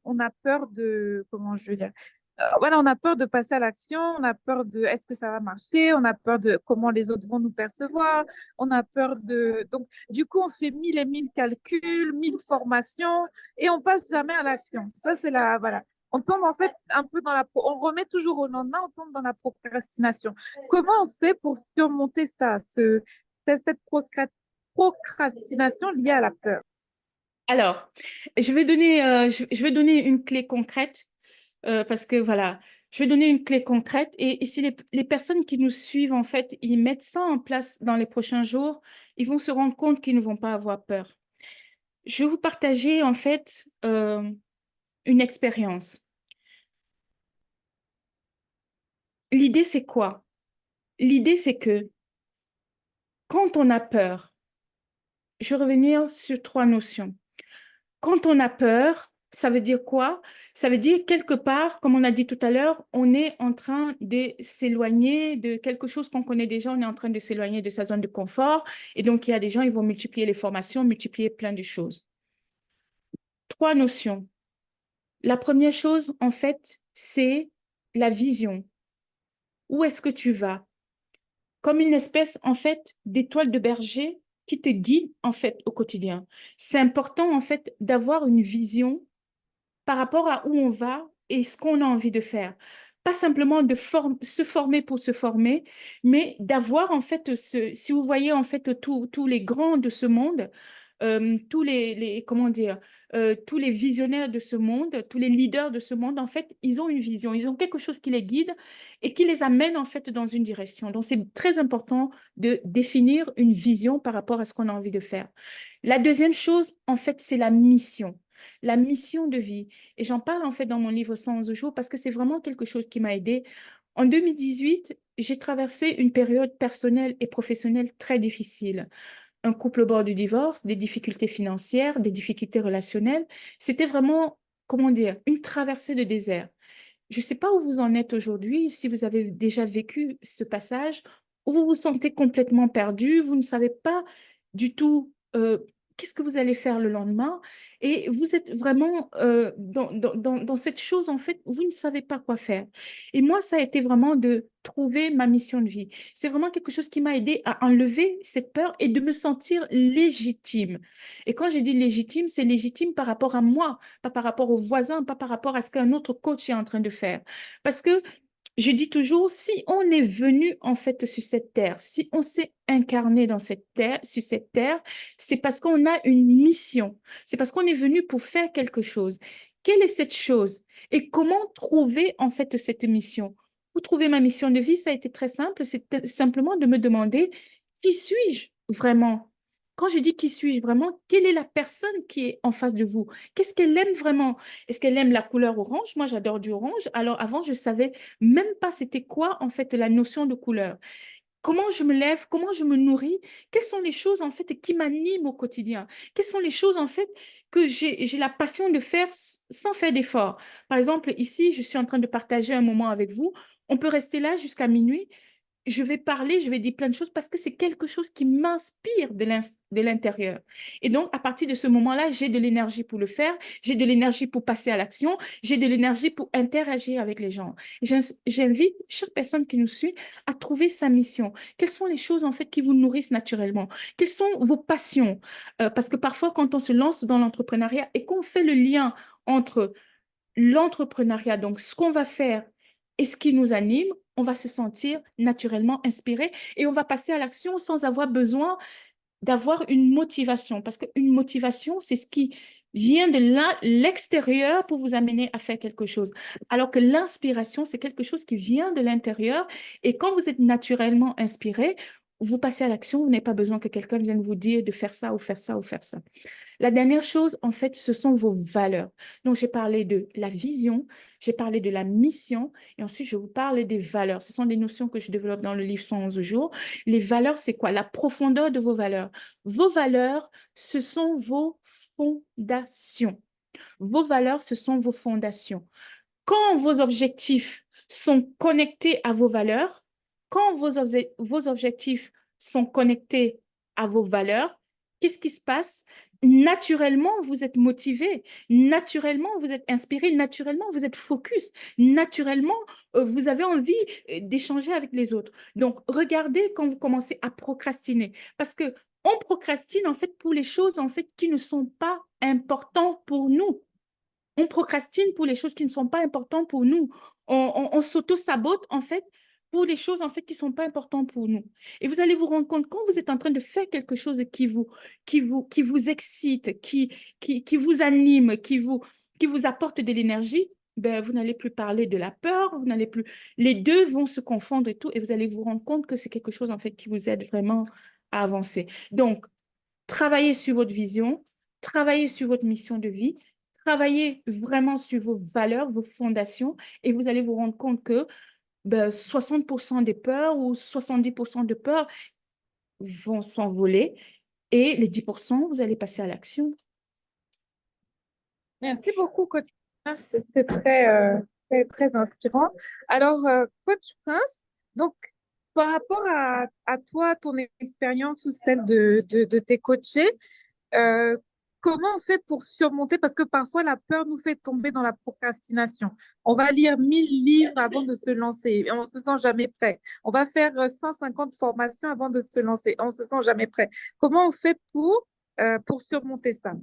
on a peur de, comment je veux dire, voilà, on a peur de passer à l'action, on a peur de est-ce que ça va marcher, on a peur de comment les autres vont nous percevoir, on a peur de... Donc, du coup, on fait mille et mille calculs, mille formations et on passe jamais à l'action. Ça, c'est la... Voilà. On tombe en fait un peu dans on remet toujours au lendemain, on tombe dans la procrastination. Comment on fait pour surmonter ça, cette procrastination liée à la peur? Alors, je vais donner une clé concrète parce que voilà, je vais donner une clé concrète et si les personnes qui nous suivent, en fait, ils mettent ça en place dans les prochains jours, ils vont se rendre compte qu'ils ne vont pas avoir peur. je vais vous partager en fait une expérience. L'idée, c'est quoi? L'idée, c'est que quand on a peur, je vais revenir sur 3 notions. Quand on a peur, ça veut dire quoi? Ça veut dire quelque part, comme on a dit tout à l'heure, on est en train de s'éloigner de quelque chose qu'on connaît déjà, on est en train de s'éloigner de sa zone de confort. Et donc, il y a des gens, ils vont multiplier les formations, multiplier plein de choses. 3 notions. La première chose, en fait, c'est la vision. Où est-ce que tu vas? Comme une espèce, en fait, d'étoile de berger qui te guide, en fait, au quotidien. C'est important, en fait, d'avoir une vision par rapport à où on va et ce qu'on a envie de faire. Pas simplement de se former pour se former, mais d'avoir, en fait, si vous voyez, en fait, tous les grands de ce monde, tous comment dire, tous les visionnaires de ce monde, tous les leaders de ce monde, en fait, ils ont une vision, ils ont quelque chose qui les guide et qui les amène, en fait, dans une direction. Donc, c'est très important de définir une vision par rapport à ce qu'on a envie de faire. La deuxième chose, en fait, c'est la mission de vie. Et j'en parle, en fait, dans mon livre 111 jours parce que c'est vraiment quelque chose qui m'a aidée. En 2018, j'ai traversé une période personnelle et professionnelle très difficile. Un couple au bord du divorce, des difficultés financières, des difficultés relationnelles. C'était vraiment, comment dire, une traversée de désert. Je ne sais pas où vous en êtes aujourd'hui, si vous avez déjà vécu ce passage, où vous vous sentez complètement perdu, vous ne savez pas du tout qu'est-ce que vous allez faire le lendemain, et vous êtes vraiment dans cette chose, en fait, où vous ne savez pas quoi faire. Et moi, ça a été vraiment de trouver ma mission de vie. C'est vraiment quelque chose qui m'a aidé à enlever cette peur et de me sentir légitime. Et quand je dis légitime, c'est légitime par rapport à moi, pas par rapport aux voisins, pas par rapport à ce qu'un autre coach est en train de faire. Parce que je dis toujours, si on est venu en fait sur cette terre, si on s'est incarné dans cette terre, sur cette terre, c'est parce qu'on a une mission. C'est parce qu'on est venu pour faire quelque chose. Quelle est cette chose? Et comment trouver en fait cette mission? Pour trouver ma mission de vie, ça a été très simple. C'est simplement de me demander qui suis-je vraiment? Quand je dis qui suis-je vraiment, quelle est la personne qui est en face de vous? Qu'est-ce qu'elle aime vraiment? Est-ce qu'elle aime la couleur orange? Moi, j'adore du orange. Alors avant, je savais même pas c'était quoi en fait la notion de couleur. Comment je me lève, comment je me nourris, quelles sont les choses en fait qui m'animent au quotidien, quelles sont les choses en fait que j'ai la passion de faire sans faire d'effort. Par exemple, ici, je suis en train de partager un moment avec vous. On peut rester là jusqu'à minuit. Je vais parler, je vais dire plein de choses parce que c'est quelque chose qui m'inspire de l'intérieur. Et donc, à partir de ce moment-là, j'ai de l'énergie pour le faire, j'ai de l'énergie pour passer à l'action, j'ai de l'énergie pour interagir avec les gens. J'invite chaque personne qui nous suit à trouver sa mission. Quelles sont les choses, en fait, qui vous nourrissent naturellement? Quelles sont vos passions? Parce que parfois, quand on se lance dans l'entrepreneuriat et qu'on fait le lien entre l'entrepreneuriat, donc ce qu'on va faire et ce qui nous anime, on va se sentir naturellement inspiré et on va passer à l'action sans avoir besoin d'avoir une motivation. Parce qu'une motivation, c'est ce qui vient de l'extérieur pour vous amener à faire quelque chose. Alors que l'inspiration, c'est quelque chose qui vient de l'intérieur. Et quand vous êtes naturellement inspiré, vous passez à l'action, vous n'avez pas besoin que quelqu'un vienne vous dire de faire ça ou faire ça ou faire ça. La dernière chose, en fait, ce sont vos valeurs. Donc, j'ai parlé de la vision, j'ai parlé de la mission, et ensuite, je vous parle des valeurs. Ce sont des notions que je développe dans le livre 111 jours. Les valeurs, c'est quoi? La profondeur de vos valeurs. Vos valeurs, ce sont vos fondations. Vos valeurs, ce sont vos fondations. Quand vos objectifs sont connectés à vos valeurs, quand vos objectifs sont connectés à vos valeurs, qu'est-ce qui se passe? Naturellement, vous êtes motivé, naturellement, vous êtes inspiré, naturellement, vous êtes focus, naturellement, vous avez envie d'échanger avec les autres. Donc, regardez quand vous commencez à procrastiner, parce que on procrastine en fait pour les choses en fait qui ne sont pas importantes pour nous. On procrastine pour les choses qui ne sont pas importantes pour nous. On s'auto-sabote, en fait, pour les choses, en fait, qui ne sont pas importantes pour nous. Et vous allez vous rendre compte, quand vous êtes en train de faire quelque chose qui vous excite, qui vous anime, qui vous apporte de l'énergie, ben, vous n'allez plus parler de la peur, vous n'allez plus... Les deux vont se confondre et tout, et vous allez vous rendre compte que c'est quelque chose, en fait, qui vous aide vraiment à avancer. Donc, travaillez sur votre vision, travaillez sur votre mission de vie, travaillez vraiment sur vos valeurs, vos fondations, et vous allez vous rendre compte que 60% des peurs ou 70% de peurs vont s'envoler et les 10%, vous allez passer à l'action. Merci beaucoup, Coach Prince. C'était très inspirant. Alors, Coach Prince, donc, par rapport à toi, ton expérience ou celle de tes coachés, euh, comment on fait pour surmonter? Parce que parfois, la peur nous fait tomber dans la procrastination. On va lire 1000 livres avant de se lancer et on ne se sent jamais prêt. On va faire 150 formations avant de se lancer. On ne se sent jamais prêt. Comment on fait pour surmonter ça?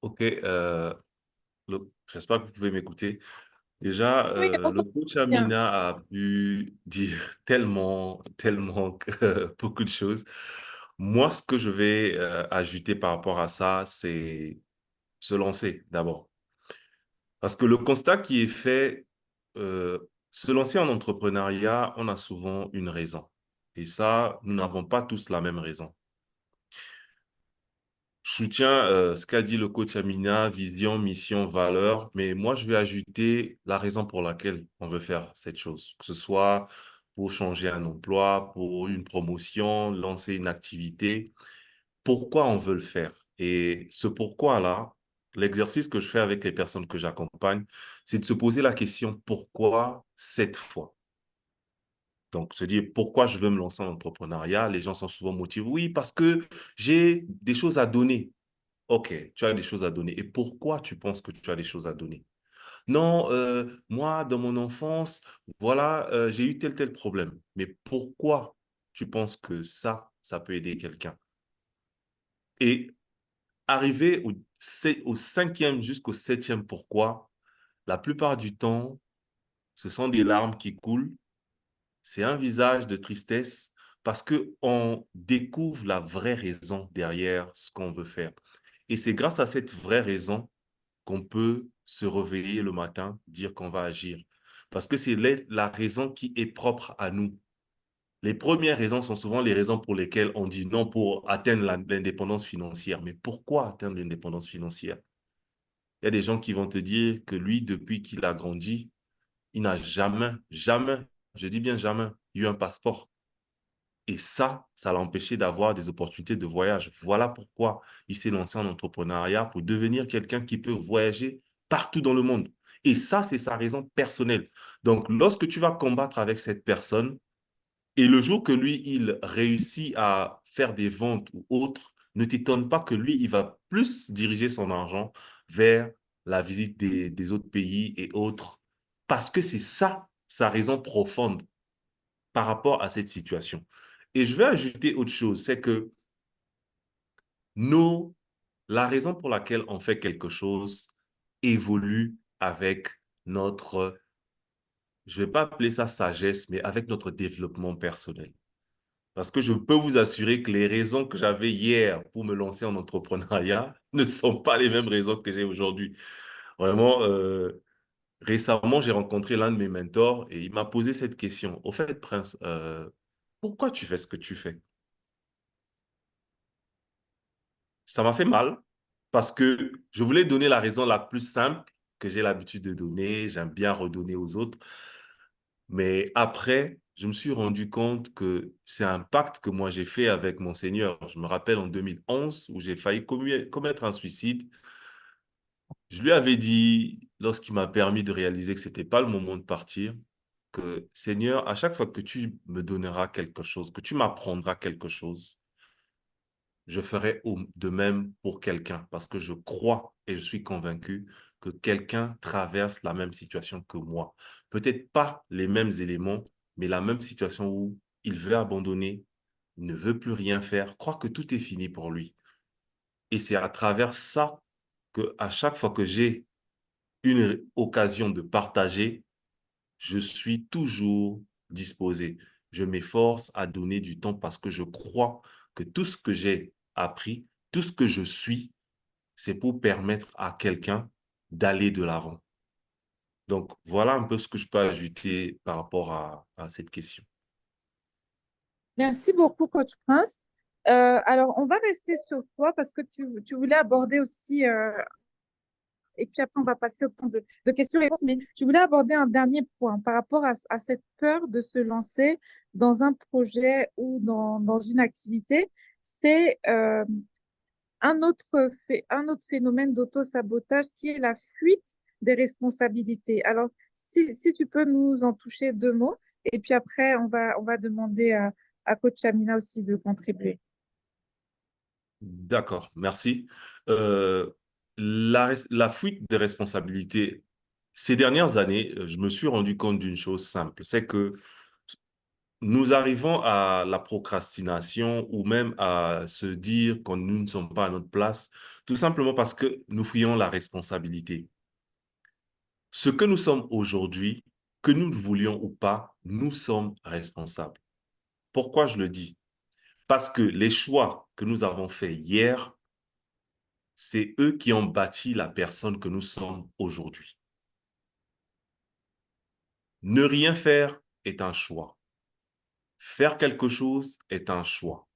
Ok, j'espère que vous pouvez m'écouter. Déjà, Oui, on le t'entend coach bien. Amina a pu dire tellement, tellement beaucoup de choses. Moi, ce que je vais ajouter par rapport à ça, c'est se lancer d'abord. Parce que le constat qui est fait, euh, se lancer en entrepreneuriat, on a souvent une raison. Et ça, nous n'avons pas tous la même raison. Je soutiens ce qu'a dit le coach Amina, vision, mission, valeur, mais moi, je vais ajouter la raison pour laquelle on veut faire cette chose, que ce soit pour changer un emploi, pour une promotion, lancer une activité, pourquoi on veut le faire. Et ce pourquoi-là, l'exercice que je fais avec les personnes que j'accompagne, c'est de se poser la question, pourquoi cette fois? Donc, se dire pourquoi je veux me lancer en entrepreneuriat, les gens sont souvent motivés. Oui, parce que j'ai des choses à donner. Ok, tu as des choses à donner. Et pourquoi tu penses que tu as des choses à donner? Non, moi, dans mon enfance, voilà, j'ai eu tel problème. Mais pourquoi tu penses que ça peut aider quelqu'un? Et arriver au cinquième jusqu'au septième pourquoi, la plupart du temps, ce sont des larmes qui coulent, c'est un visage de tristesse parce que on découvre la vraie raison derrière ce qu'on veut faire. Et c'est grâce à cette vraie raison qu'on peut se réveiller le matin, dire qu'on va agir. Parce que c'est la raison qui est propre à nous. Les premières raisons sont souvent les raisons pour lesquelles on dit non pour atteindre l'indépendance financière. Mais pourquoi atteindre l'indépendance financière? Il y a des gens qui vont te dire que lui, depuis qu'il a grandi, il n'a jamais, jamais, je dis bien jamais, eu un passeport. Et ça l'a empêché d'avoir des opportunités de voyage. Voilà pourquoi il s'est lancé en entrepreneuriat pour devenir quelqu'un qui peut voyager partout dans le monde. Et ça, c'est sa raison personnelle. Donc, lorsque tu vas combattre avec cette personne, et le jour que lui, il réussit à faire des ventes ou autre, ne t'étonne pas que lui, il va plus diriger son argent vers la visite des autres pays et autres, parce que c'est ça, sa raison profonde par rapport à cette situation. Et je vais ajouter autre chose, c'est que nous, la raison pour laquelle on fait quelque chose évolue avec notre, je ne vais pas appeler ça sagesse, mais avec notre développement personnel. Parce que je peux vous assurer que les raisons que j'avais hier pour me lancer en entrepreneuriat ne sont pas les mêmes raisons que j'ai aujourd'hui. Vraiment, récemment, j'ai rencontré l'un de mes mentors et il m'a posé cette question. Au fait, Prince, pourquoi tu fais ce que tu fais? Ça m'a fait mal parce que je voulais donner la raison la plus simple que j'ai l'habitude de donner. J'aime bien redonner aux autres. Mais après, je me suis rendu compte que c'est un pacte que moi j'ai fait avec mon Seigneur. Je me rappelle en 2011 où j'ai failli commettre un suicide. Je lui avais dit, lorsqu'il m'a permis de réaliser que c'était pas le moment de partir, que Seigneur, à chaque fois que tu me donneras quelque chose, que tu m'apprendras quelque chose, je ferai de même pour quelqu'un parce que je crois et je suis convaincu que quelqu'un traverse la même situation que moi. Peut-être pas les mêmes éléments, mais la même situation où il veut abandonner, il ne veut plus rien faire, croit que tout est fini pour lui. Et c'est à travers ça que à chaque fois que j'ai une occasion de partager, je suis toujours disposé. Je m'efforce à donner du temps parce que je crois que tout ce que j'ai appris, tout ce que je suis, c'est pour permettre à quelqu'un d'aller de l'avant. Donc, voilà un peu ce que je peux ajouter par rapport à cette question. Merci beaucoup, Coach Prince. Alors, on va rester sur toi parce que tu voulais aborder aussi, et puis après, on va passer au temps de questions-réponses, mais tu voulais aborder un dernier point par rapport à cette peur de se lancer dans un projet ou dans une activité. C'est un autre phénomène d'auto-sabotage qui est la fuite des responsabilités. Alors, si tu peux nous en toucher deux mots, et puis après, on va demander à Coach Amina aussi de contribuer. D'accord, merci. La fuite des responsabilités, ces dernières années, je me suis rendu compte d'une chose simple, c'est que nous arrivons à la procrastination ou même à se dire que nous ne sommes pas à notre place, tout simplement parce que nous fuyons la responsabilité. Ce que nous sommes aujourd'hui, que nous le voulions ou pas, nous sommes responsables. Pourquoi je le dis? Parce que les choix que nous avons faits hier, c'est eux qui ont bâti la personne que nous sommes aujourd'hui. Ne rien faire est un choix. Faire quelque chose est un choix.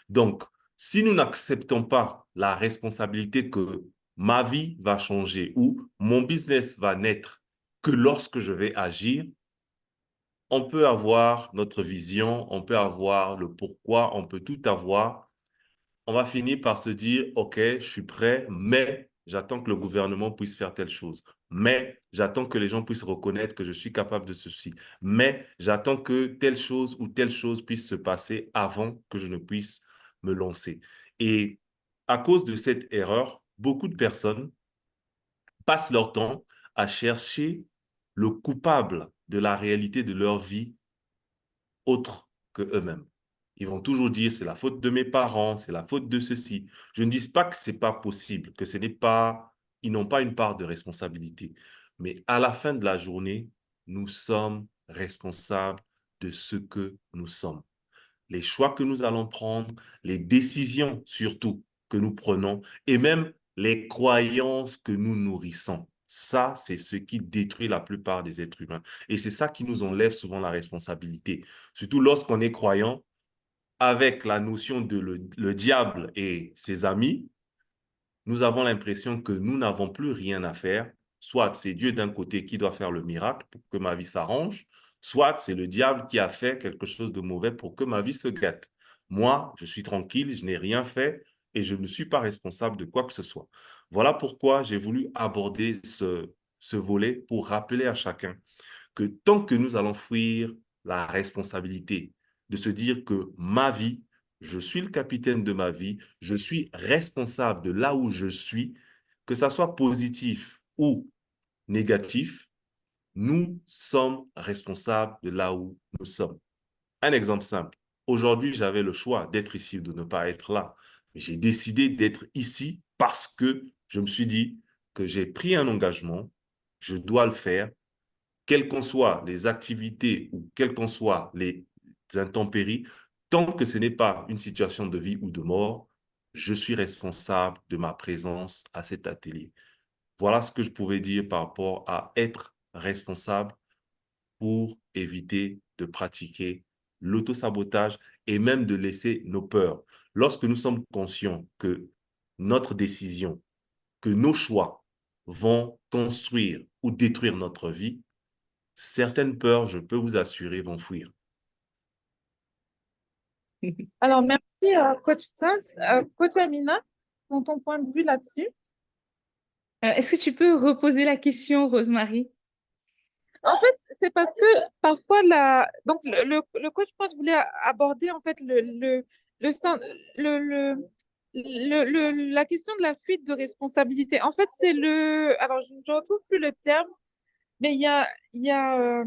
Donc, si nous n'acceptons pas la responsabilité que ma vie va changer ou mon business va naître que lorsque je vais agir, on peut avoir notre vision, on peut avoir le pourquoi, on peut tout avoir. On va finir par se dire, OK, je suis prêt, mais j'attends que le gouvernement puisse faire telle chose. Mais j'attends que les gens puissent reconnaître que je suis capable de ceci. Mais j'attends que telle chose ou telle chose puisse se passer avant que je ne puisse me lancer. Et à cause de cette erreur, beaucoup de personnes passent leur temps à chercher le coupable de la réalité de leur vie autre que eux-mêmes. Ils vont toujours dire c'est la faute de mes parents, c'est la faute de ceci. Je ne dis pas que c'est pas possible, que ce n'est pas, ils n'ont pas une part de responsabilité. Mais à la fin de la journée, nous sommes responsables de ce que nous sommes. Les choix que nous allons prendre, les décisions surtout que nous prenons et même les croyances que nous nourrissons. Ça, c'est ce qui détruit la plupart des êtres humains. Et c'est ça qui nous enlève souvent la responsabilité. Surtout lorsqu'on est croyant, avec la notion de le diable et ses amis, nous avons l'impression que nous n'avons plus rien à faire. Soit c'est Dieu d'un côté qui doit faire le miracle pour que ma vie s'arrange, soit c'est le diable qui a fait quelque chose de mauvais pour que ma vie se gâte. Moi, je suis tranquille, je n'ai rien fait et je ne suis pas responsable de quoi que ce soit. Voilà pourquoi j'ai voulu aborder ce volet pour rappeler à chacun que tant que nous allons fuir la responsabilité de se dire que ma vie, je suis le capitaine de ma vie, je suis responsable de là où je suis, que ça soit positif ou négatif, nous sommes responsables de là où nous sommes. Un exemple simple. Aujourd'hui, j'avais le choix d'être ici ou de ne pas être là. Mais j'ai décidé d'être ici parce que je me suis dit que j'ai pris un engagement, je dois le faire, quelles qu'en soient les activités ou quelles qu'en soient les intempéries, tant que ce n'est pas une situation de vie ou de mort, je suis responsable de ma présence à cet atelier. Voilà ce que je pouvais dire par rapport à être responsable pour éviter de pratiquer l'autosabotage et même de laisser nos peurs. Lorsque nous sommes conscients que notre décision, que nos choix vont construire ou détruire notre vie, certaines peurs, je peux vous assurer, vont fuir. Alors, merci, Coach Prince. Coach Amina, ton point de vue là-dessus? Est-ce que tu peux reposer la question, Rosemary? En fait, c'est parce que parfois, donc le coach Prince voulait aborder en fait le, la question de la fuite de responsabilité. En fait, alors je ne retrouve plus le terme, mais il y a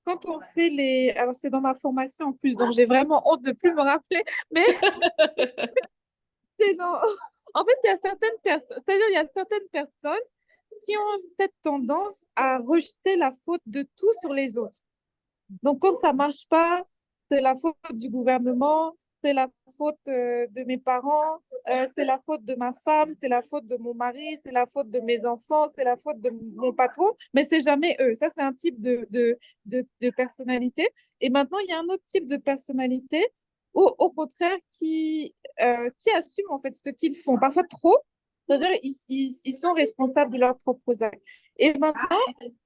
quand on fait alors c'est dans ma formation en plus, donc j'ai vraiment honte de plus me rappeler, mais c'est dans, en fait, il y a certaines personnes, c'est-à-dire il y a certaines personnes qui ont cette tendance à rejeter la faute de tout sur les autres. Donc, quand ça marche pas, c'est la faute du gouvernement, c'est la faute de mes parents, c'est la faute de ma femme, c'est la faute de mon mari, c'est la faute de mes enfants, c'est la faute de mon patron, mais c'est jamais eux. Ça, c'est un type de personnalité. Et maintenant, il y a un autre type de personnalité ou au contraire qui assument en fait ce qu'ils font, parfois trop, c'est-à-dire ils sont responsables de leurs propres actes. Et maintenant,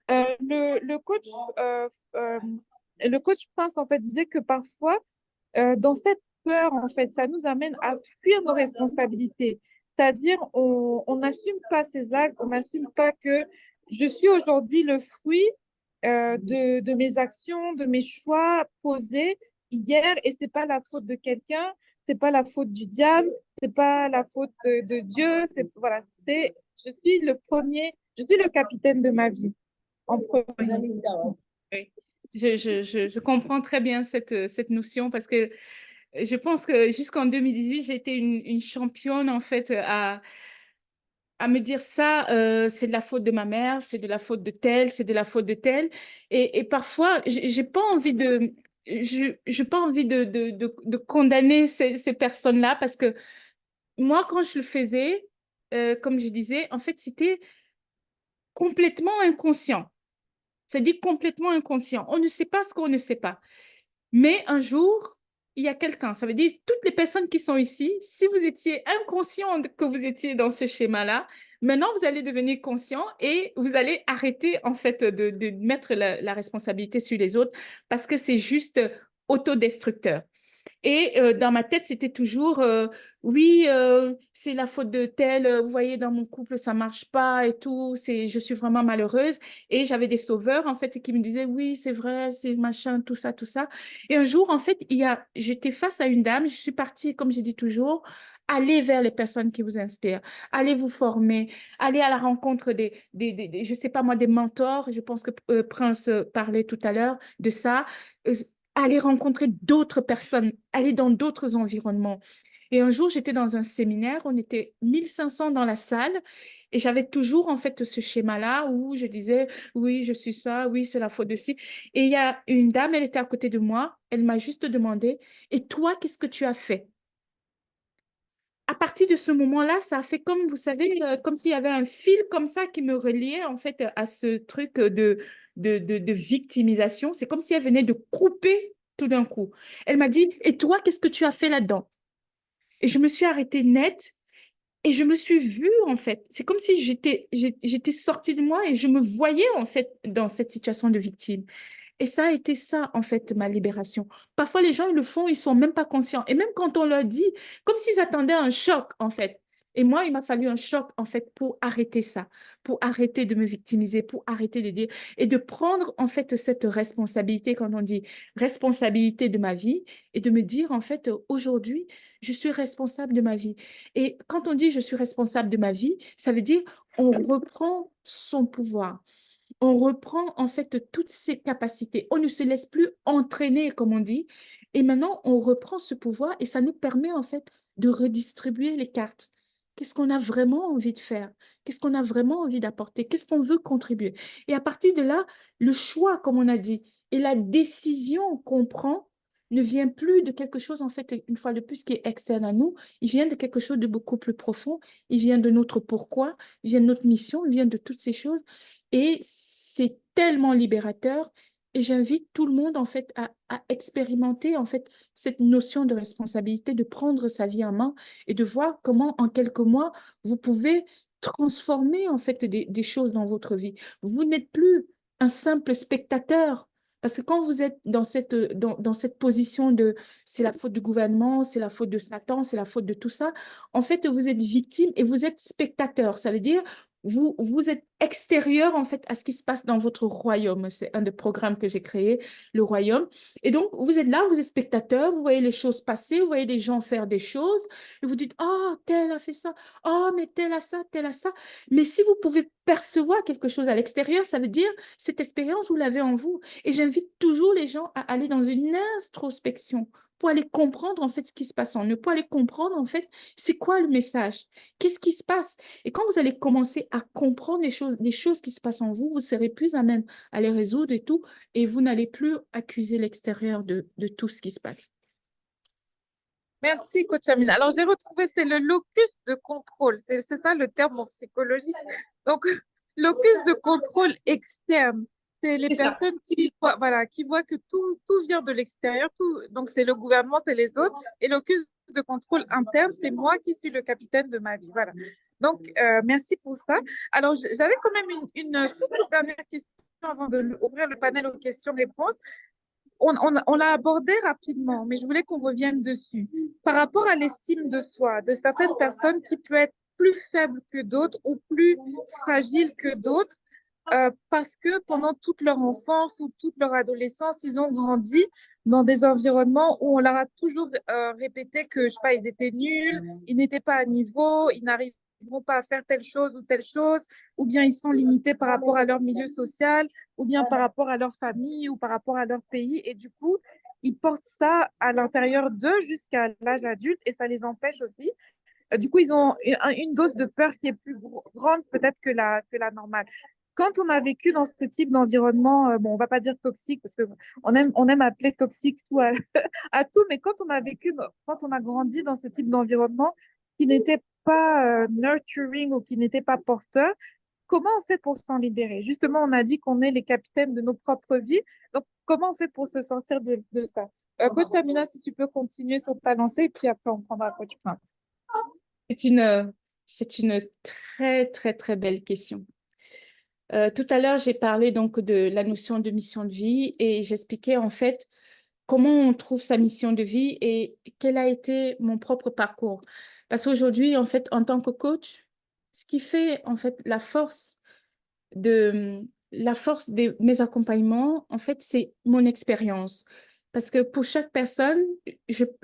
le coach, le coach Prince en fait disait que parfois, dans cette peur, en fait, ça nous amène à fuir nos responsabilités. C'est-à-dire, on n'assume pas ces actes, on n'assume pas que je suis aujourd'hui le fruit de mes actions, de mes choix posés hier, et c'est pas la faute de quelqu'un, c'est pas la faute du diable, c'est pas la faute de Dieu, c'est voilà, je suis le premier, je suis le capitaine de ma vie en premier. Oui. Je comprends très bien cette notion parce que je pense que jusqu'en 2018, j'ai été une championne en fait à me dire ça, c'est de la faute de ma mère, c'est de la faute de tel, c'est de la faute de tel. Et parfois, j'ai pas envie j'ai pas envie de condamner ces personnes-là parce que moi, quand je le faisais, comme je disais, en fait, c'était complètement inconscient. C'est-à-dire complètement inconscient. On ne sait pas ce qu'on ne sait pas. Mais un jour, il y a quelqu'un. Ça veut dire toutes les personnes qui sont ici, si vous étiez inconscient que vous étiez dans ce schéma-là, maintenant vous allez devenir conscient et vous allez arrêter en fait de mettre la responsabilité sur les autres parce que c'est juste autodestructeur. Et dans ma tête, c'était toujours, oui, c'est la faute de tel, vous voyez, dans mon couple, ça marche pas et tout, je suis vraiment malheureuse. Et j'avais des sauveurs, en fait, qui me disaient, oui, c'est vrai, c'est machin, tout ça, tout ça. Et un jour, en fait, j'étais face à une dame, je suis partie, comme je dis toujours, allez vers les personnes qui vous inspirent, allez vous former, allez à la rencontre je sais pas moi, des mentors. Je pense que Prince parlait tout à l'heure de ça. Euh, Aller rencontrer d'autres personnes, aller dans d'autres environnements. Et un jour, j'étais dans un séminaire, on était 1500 dans la salle et j'avais toujours en fait ce schéma-là où je disais, oui, je suis ça, oui, c'est la faute de ci. Et il y a une dame, elle était à côté de moi, elle m'a juste demandé, et toi, qu'est-ce que tu as fait? À partir de ce moment-là, ça a fait comme, vous savez, comme s'il y avait un fil comme ça qui me reliait en fait à ce truc de victimisation. C'est comme si elle venait de couper tout d'un coup. Elle m'a dit, et toi, qu'est-ce que tu as fait là-dedans? Et je me suis arrêtée net et je me suis vue en fait. C'est comme si j'étais sortie de moi et je me voyais en fait dans cette situation de victime. Et ça a été ça, en fait, ma libération. Parfois, les gens, ils le font, ils sont même pas conscients. Et même quand on leur dit, comme s'ils attendaient un choc, en fait. Et moi, il m'a fallu un choc, en fait, pour arrêter ça, pour arrêter de me victimiser, pour arrêter de dire, et de prendre, en fait, cette responsabilité, quand on dit responsabilité de ma vie, et de me dire, en fait, aujourd'hui, je suis responsable de ma vie. Et quand on dit je suis responsable de ma vie, ça veut dire on reprend son pouvoir, on reprend en fait toutes ses capacités. On ne se laisse plus entraîner, comme on dit. Et maintenant, on reprend ce pouvoir et ça nous permet en fait de redistribuer les cartes. Qu'est-ce qu'on a vraiment envie de faire? Qu'est-ce qu'on a vraiment envie d'apporter? Qu'est-ce qu'on veut contribuer? Et à partir de là, le choix, comme on a dit, et la décision qu'on prend ne vient plus de quelque chose, en fait, une fois de plus, qui est externe à nous. Il vient de quelque chose de beaucoup plus profond. Il vient de notre pourquoi, il vient de notre mission, il vient de toutes ces choses. Et c'est tellement libérateur. Et j'invite tout le monde, en fait, à expérimenter, en fait, cette notion de responsabilité, de prendre sa vie en main et de voir comment, en quelques mois, vous pouvez transformer, en fait, des choses dans votre vie. Vous n'êtes plus un simple spectateur. Parce que quand vous êtes dans cette position de c'est la faute du gouvernement, c'est la faute de Satan, c'est la faute de tout ça, en fait, vous êtes victime et vous êtes spectateur. Ça veut dire vous êtes extérieur en fait à ce qui se passe dans votre royaume. C'est un des programmes que j'ai créé, le royaume. Et donc, vous êtes là, vous êtes spectateur, vous voyez les choses passer, vous voyez des gens faire des choses, et vous dites, oh, tel a fait ça, oh, mais tel a ça, tel a ça. Mais si vous pouvez percevoir quelque chose à l'extérieur, ça veut dire cette expérience, vous l'avez en vous. Et j'invite toujours les gens à aller dans une introspection pour aller comprendre en fait ce qui se passe en eux, pour aller comprendre en fait c'est quoi le message, qu'est-ce qui se passe. Et quand vous allez commencer à comprendre les choses qui se passent en vous, vous serez plus à même à les résoudre et tout, et vous n'allez plus accuser l'extérieur de tout ce qui se passe. Merci, coach Amina. Alors, j'ai retrouvé, c'est le locus de contrôle. C'est ça le terme en psychologie. Donc, locus de contrôle externe. c'est les C'est ça. personnes voilà, qui voient que tout vient de l'extérieur, donc c'est le gouvernement, c'est les autres, et le locus de contrôle interne, c'est moi qui suis le capitaine de ma vie. Voilà. Donc, merci pour ça. Alors, j'avais quand même une toute dernière question avant d'ouvrir le panel aux questions-réponses. On l'a abordé rapidement, mais je voulais qu'on revienne dessus. Par rapport à l'estime de soi de certaines personnes qui peut être plus faible que d'autres ou plus fragile que d'autres, parce que pendant toute leur enfance ou toute leur adolescence, ils ont grandi dans des environnements où on leur a toujours répété que, je sais pas, ils étaient nuls, ils n'étaient pas à niveau, ils n'arriveront pas à faire telle chose, ou bien ils sont limités par rapport à leur milieu social, ou bien par rapport à leur famille ou par rapport à leur pays. Et du coup, ils portent ça à l'intérieur d'eux jusqu'à l'âge adulte et ça les empêche aussi. Du coup, ils ont une dose de peur qui est plus grande peut-être que la normale. Quand on a vécu dans ce type d'environnement, bon, on va pas dire toxique parce que on aime appeler toxique tout à tout, mais quand on a grandi dans ce type d'environnement qui n'était pas nurturing ou qui n'était pas porteur, comment on fait pour s'en libérer? Justement, on a dit qu'on est les capitaines de nos propres vies. Donc, comment on fait pour se sortir de ça? Coach Amina, si tu peux continuer sur ta lancée, et puis après, on prendra Coach Prince. C'est une, c'est une très, très, très belle question. Tout à l'heure, j'ai parlé donc de la notion de mission de vie et j'expliquais en fait comment on trouve sa mission de vie et quel a été mon propre parcours. Parce qu'aujourd'hui, en fait, en tant que coach, ce qui fait en fait la force de mes accompagnements, en fait, c'est mon expérience. Parce que pour chaque personne,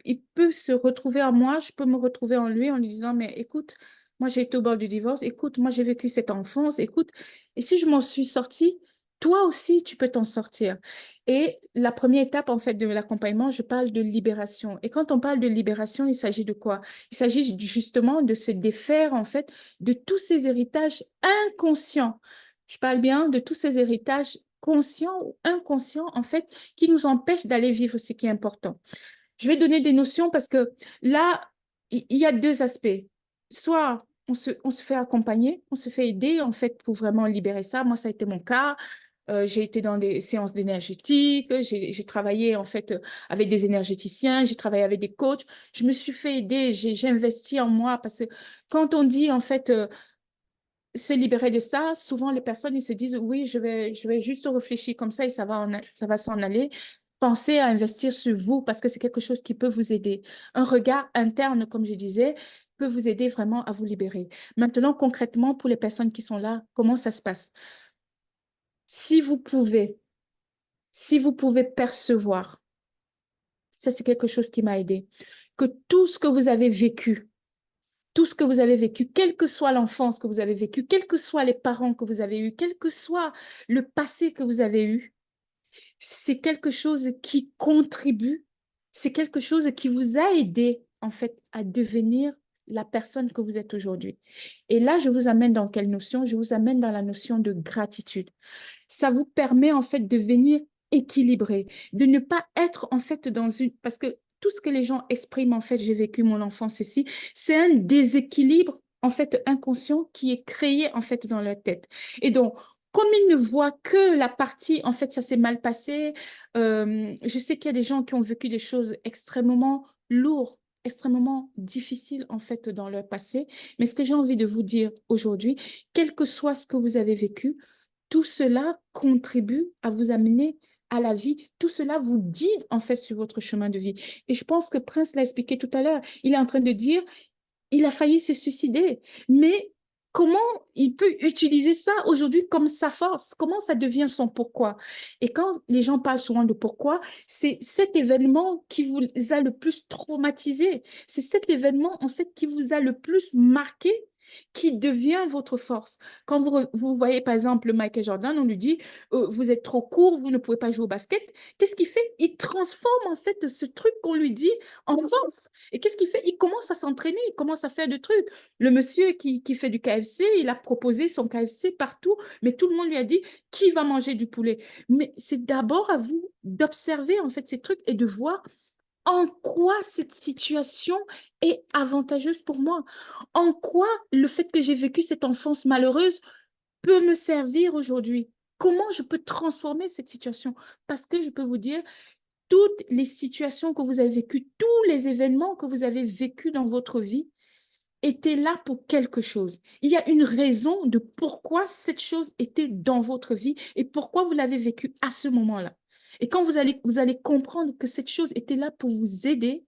il peut se retrouver en moi, je peux me retrouver en lui en lui disant, mais écoute, moi j'ai été au bord du divorce, écoute, moi j'ai vécu cette enfance, écoute, et si je m'en suis sortie, toi aussi tu peux t'en sortir. Et la première étape en fait de l'accompagnement, je parle de libération. Et quand on parle de libération, il s'agit de quoi? Il s'agit justement de se défaire en fait de tous ces héritages inconscients. Je parle bien de tous ces héritages conscients ou inconscients, en fait, qui nous empêchent d'aller vivre ce qui est important. Je vais donner des notions parce que là, il y a deux aspects. Soit on se fait accompagner, on se fait aider, en fait, pour vraiment libérer ça. Moi, ça a été mon cas. J'ai été dans des séances d'énergétique, j'ai travaillé en fait avec des énergéticiens, j'ai travaillé avec des coachs, je me suis fait aider, j'ai investi en moi parce que quand on dit en fait se libérer de ça, souvent les personnes ils se disent oui, je vais juste réfléchir comme ça et ça va s'en aller. Pensez à investir sur vous parce que c'est quelque chose qui peut vous aider. Un regard interne, comme je disais, peut vous aider vraiment à vous libérer. Maintenant, concrètement, pour les personnes qui sont là, comment ça se passe? Si vous pouvez, si vous pouvez percevoir, ça c'est quelque chose qui m'a aidé, que tout ce que vous avez vécu, tout ce que vous avez vécu, quelle que soit l'enfance que vous avez vécue, quels que soient les parents que vous avez eus, quel que soit le passé que vous avez eu, c'est quelque chose qui contribue, c'est quelque chose qui vous a aidé en fait à devenir la personne que vous êtes aujourd'hui. Et là, je vous amène dans quelle notion? Je vous amène dans la notion de gratitude. Ça vous permet en fait de venir équilibrer, de ne pas être en fait dans une... Parce que tout ce que les gens expriment, en fait, j'ai vécu mon enfance ici, c'est un déséquilibre en fait inconscient qui est créé en fait dans leur tête. Et donc, comme ils ne voient que la partie, en fait, ça s'est mal passé, je sais qu'il y a des gens qui ont vécu des choses extrêmement lourdes, extrêmement difficiles en fait dans leur passé. Mais ce que j'ai envie de vous dire aujourd'hui, quel que soit ce que vous avez vécu, tout cela contribue à vous amener à la vie. Tout cela vous guide en fait sur votre chemin de vie. Et je pense que Prince l'a expliqué tout à l'heure. Il est en train de dire, il a failli se suicider. Mais comment il peut utiliser ça aujourd'hui comme sa force? Comment ça devient son pourquoi? Et quand les gens parlent souvent de pourquoi, c'est cet événement qui vous a le plus traumatisé. C'est cet événement en fait qui vous a le plus marqué qui devient votre force. Quand vous voyez par exemple Michael Jordan, on lui dit vous êtes trop court, vous ne pouvez pas jouer au basket. Qu'est-ce qu'il fait? Il transforme en fait ce truc qu'on lui dit en force. Et qu'est-ce qu'il fait? Il commence à s'entraîner, il commence à faire des trucs. Le monsieur qui fait du KFC, il a proposé son KFC partout, mais tout le monde lui a dit qui va manger du poulet. Mais c'est d'abord à vous d'observer en fait ces trucs et de voir en quoi cette situation est avantageuse pour moi, en quoi le fait que j'ai vécu cette enfance malheureuse peut me servir aujourd'hui. comment je peux transformer cette situation? Parce que je peux vous dire, toutes les situations que vous avez vécues, tous les événements que vous avez vécus dans votre vie étaient là pour quelque chose. Il y a une raison de pourquoi cette chose était dans votre vie et pourquoi vous l'avez vécue à ce moment-là. Et quand vous allez comprendre que cette chose était là pour vous aider,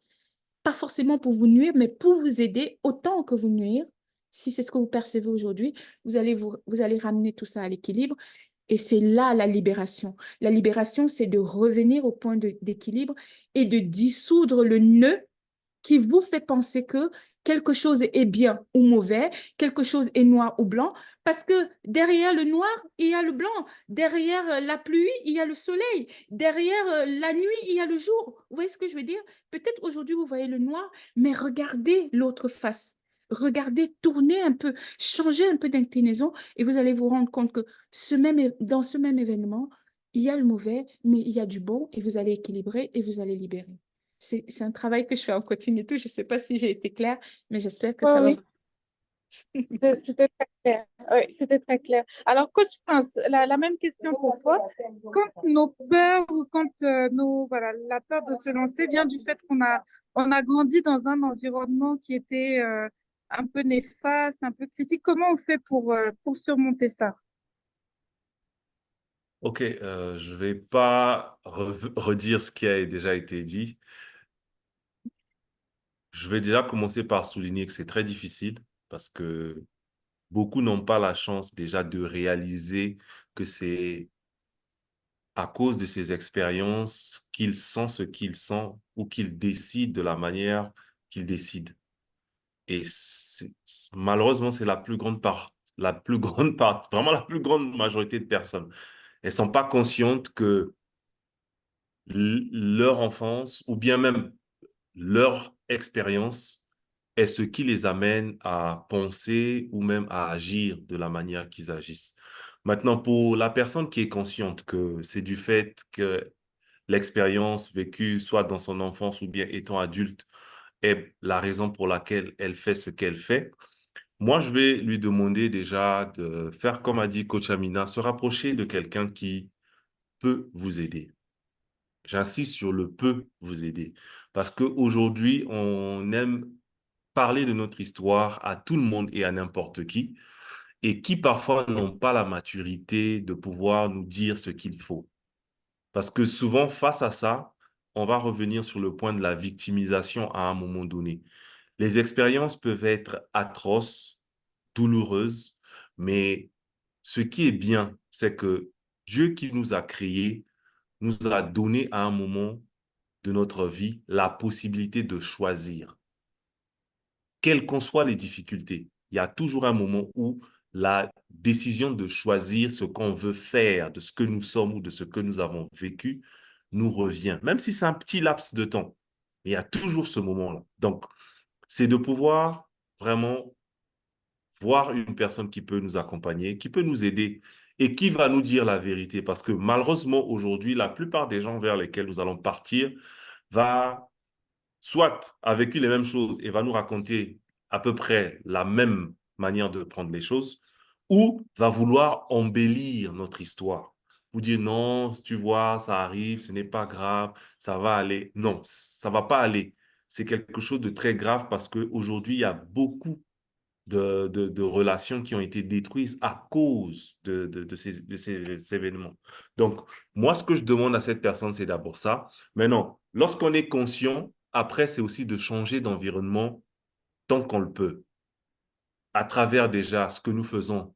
pas forcément pour vous nuire, mais pour vous aider autant que vous nuire, si c'est ce que vous percevez aujourd'hui, vous allez ramener tout ça à l'équilibre. Et c'est là la libération. La libération, c'est de revenir au point d'équilibre et de dissoudre le nœud qui vous fait penser que quelque chose est bien ou mauvais, quelque chose est noir ou blanc, parce que derrière le noir, il y a le blanc, derrière la pluie, il y a le soleil, derrière la nuit, il y a le jour. Vous voyez ce que je veux dire? Peut-être aujourd'hui, vous voyez le noir, mais regardez l'autre face. Regardez, tournez un peu, changez un peu d'inclinaison et vous allez vous rendre compte que dans ce même événement, il y a le mauvais, mais il y a du bon et vous allez équilibrer et vous allez libérer. C'est un travail que je fais en continu et tout. Je ne sais pas si j'ai été claire, mais j'espère que ça va. Oui, c'était très clair. Oui, c'était très clair. Alors, coach Prince, la même question pour toi. Quand nos peurs ou quand voilà, la peur de se lancer vient du fait on a grandi dans un environnement qui était un peu néfaste, un peu critique, comment on fait pour surmonter ça? Ok, je vais pas redire ce qui a déjà été dit. Je vais déjà commencer par souligner que c'est très difficile parce que beaucoup n'ont pas la chance déjà de réaliser que c'est à cause de ces expériences qu'ils sont ce qu'ils sont ou qu'ils décident de la manière qu'ils décident. Et malheureusement, c'est la plus grande part, vraiment la plus grande majorité de personnes. Elles sont pas conscientes que leur enfance ou bien même leur expérience est ce qui les amène à penser ou même à agir de la manière qu'ils agissent. Maintenant, pour la personne qui est consciente que c'est du fait que l'expérience vécue, soit dans son enfance ou bien étant adulte, est la raison pour laquelle elle fait ce qu'elle fait, moi, je vais lui demander déjà de faire comme a dit Coach Amina, se rapprocher de quelqu'un qui peut vous aider. J'insiste sur le peut vous aider. Parce qu'aujourd'hui, on aime parler de notre histoire à tout le monde et à n'importe qui, et qui parfois n'ont pas la maturité de pouvoir nous dire ce qu'il faut. Parce que souvent, face à ça, on va revenir sur le point de la victimisation à un moment donné. Les expériences peuvent être atroces, douloureuses, mais ce qui est bien, c'est que Dieu qui nous a créés nous a donné à un moment de notre vie la possibilité de choisir. Quelles qu'en soient les difficultés, il y a toujours un moment où la décision de choisir ce qu'on veut faire, de ce que nous sommes ou de ce que nous avons vécu, nous revient. Même si c'est un petit laps de temps, il y a toujours ce moment-là. Donc, c'est de pouvoir vraiment voir une personne qui peut nous accompagner, qui peut nous aider et qui va nous dire la vérité. Parce que malheureusement, aujourd'hui, la plupart des gens vers lesquels nous allons partir va soit a vécu les mêmes choses et va nous raconter à peu près la même manière de prendre les choses, ou va vouloir embellir notre histoire. Vous dire non, tu vois, ça arrive, ce n'est pas grave, ça va aller. Non, ça va pas aller. C'est quelque chose de très grave parce qu'aujourd'hui, il y a beaucoup de relations qui ont été détruites à cause de ces événements. Donc, moi, ce que je demande à cette personne, c'est d'abord ça. Maintenant, lorsqu'on est conscient, après, c'est aussi de changer d'environnement tant qu'on le peut, à travers déjà ce que nous faisons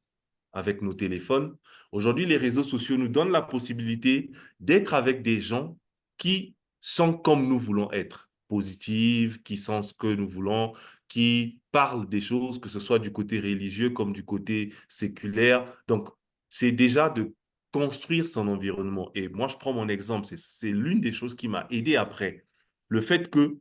avec nos téléphones. Aujourd'hui, les réseaux sociaux nous donnent la possibilité d'être avec des gens qui sont comme nous voulons être, positifs, qui sont ce que nous voulons, qui parlent des choses, que ce soit du côté religieux comme du côté séculaire. Donc, c'est déjà de construire son environnement. Et moi, je prends mon exemple, c'est l'une des choses qui m'a aidé après. Le fait que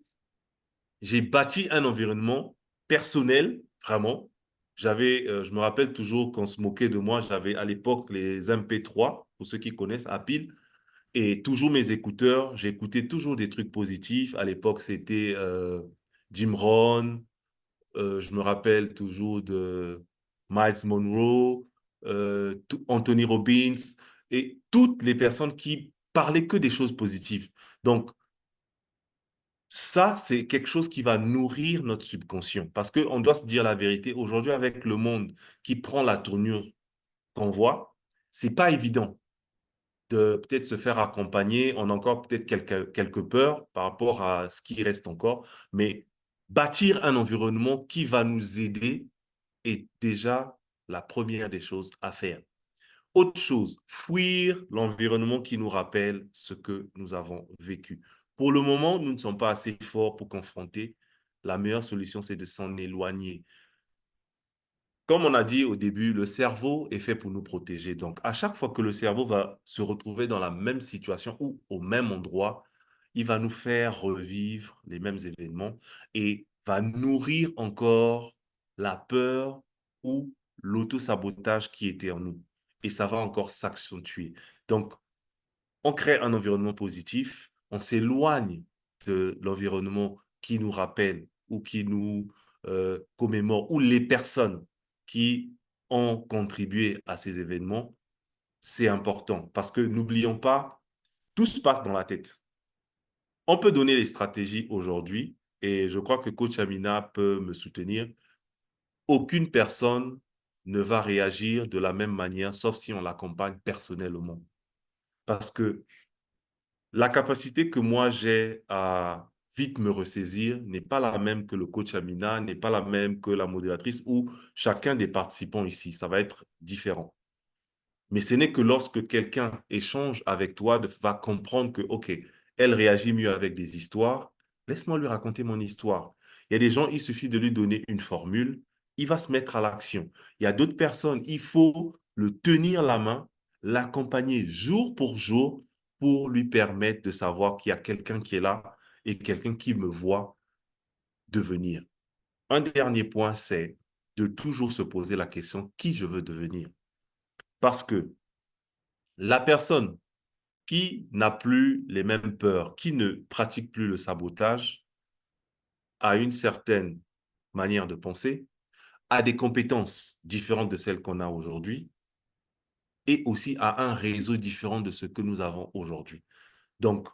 j'ai bâti un environnement personnel, vraiment. Je me rappelle toujours qu'on se moquait de moi, j'avais à l'époque les MP3, pour ceux qui connaissent, à pile, et toujours mes écouteurs, j'écoutais toujours des trucs positifs. À l'époque, c'était Jim Rohn, je me rappelle toujours de Miles Monroe, Anthony Robbins. et toutes les personnes qui parlaient que des choses positives. Donc, ça, c'est quelque chose qui va nourrir notre subconscient. Parce qu'on doit se dire la vérité. Aujourd'hui, avec le monde qui prend la tournure qu'on voit, c'est pas évident de peut-être se faire accompagner. On a encore peut-être quelques peurs par rapport à ce qui reste encore. Mais bâtir un environnement qui va nous aider est déjà la première des choses à faire. Autre chose, fuir l'environnement qui nous rappelle ce que nous avons vécu. Pour le moment, nous ne sommes pas assez forts pour confronter. La meilleure solution, c'est de s'en éloigner. Comme on a dit au début, le cerveau est fait pour nous protéger. Donc, à chaque fois que le cerveau va se retrouver dans la même situation ou au même endroit, il va nous faire revivre les mêmes événements et va nourrir encore la peur ou l'auto-sabotage qui était en nous. Et ça va encore s'accentuer. Donc, on crée un environnement positif, on s'éloigne de l'environnement qui nous rappelle ou qui nous commémore, ou les personnes qui ont contribué à ces événements, c'est important. Parce que n'oublions pas, tout se passe dans la tête. On peut donner les stratégies aujourd'hui, et je crois que Coach Amina peut me soutenir. Aucune personne ne va réagir de la même manière, sauf si on l'accompagne personnellement. Parce que la capacité que moi j'ai à vite me ressaisir n'est pas la même que le coach Amina, n'est pas la même que la modératrice ou chacun des participants ici. Ça va être différent. Mais ce n'est que lorsque quelqu'un échange avec toi, va comprendre que, OK, elle réagit mieux avec des histoires, laisse-moi lui raconter mon histoire. Il y a des gens, il suffit de lui donner une formule, il va se mettre à l'action. Il y a d'autres personnes, il faut le tenir la main, l'accompagner jour pour jour pour lui permettre de savoir qu'il y a quelqu'un qui est là et quelqu'un qui me voit devenir. Un dernier point, c'est de toujours se poser la question, qui je veux devenir? Parce que la personne qui n'a plus les mêmes peurs, qui ne pratique plus le sabotage, a une certaine manière de penser, a des compétences différentes de celles qu'on a aujourd'hui et aussi a un réseau différent de ce que nous avons aujourd'hui. Donc,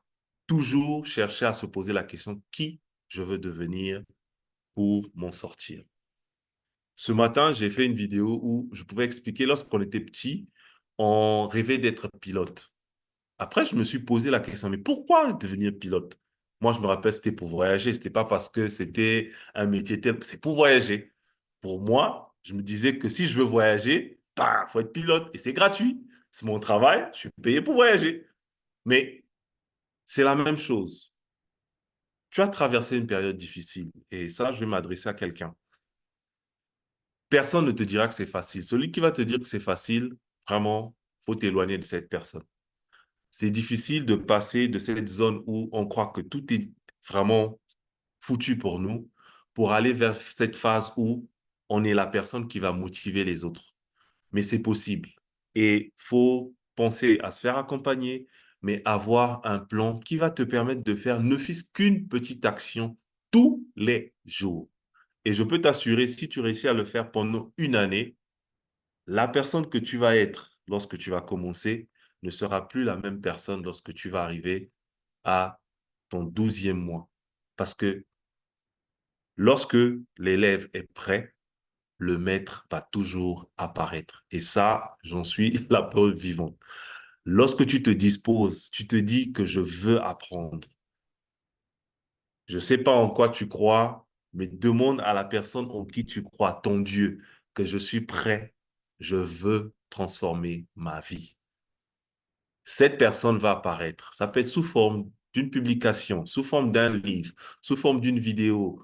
toujours chercher à se poser la question qui je veux devenir pour m'en sortir. Ce matin, j'ai fait une vidéo où je pouvais expliquer, lorsqu'on était petit, on rêvait d'être pilote. Après, je me suis posé la question, mais pourquoi devenir pilote? Moi, je me rappelle, c'était pour voyager. C'était pas parce que c'était un métier tel, c'est pour voyager. Pour moi, je me disais que si je veux voyager, bah, faut être pilote et c'est gratuit. C'est mon travail, je suis payé pour voyager. Mais c'est la même chose. Tu as traversé une période difficile et ça, je vais m'adresser à quelqu'un. Personne ne te dira que c'est facile. Celui qui va te dire que c'est facile, vraiment, faut t'éloigner de cette personne. C'est difficile de passer de cette zone où on croit que tout est vraiment foutu pour nous, pour aller vers cette phase où on est la personne qui va motiver les autres. Mais c'est possible. Et faut penser à se faire accompagner, mais avoir un plan qui va te permettre de faire ne fût-ce qu'une petite action tous les jours. Et je peux t'assurer, si tu réussis à le faire pendant une année, la personne que tu vas être lorsque tu vas commencer ne sera plus la même personne lorsque tu vas arriver à ton 12e mois. Parce que lorsque l'élève est prêt, le maître va toujours apparaître. Et ça, j'en suis la preuve vivante. Lorsque tu te disposes, tu te dis que je veux apprendre. Je ne sais pas en quoi tu crois, mais demande à la personne en qui tu crois, ton Dieu, que je suis prêt, je veux transformer ma vie. Cette personne va apparaître. Ça peut être sous forme d'une publication, sous forme d'un livre, sous forme d'une vidéo.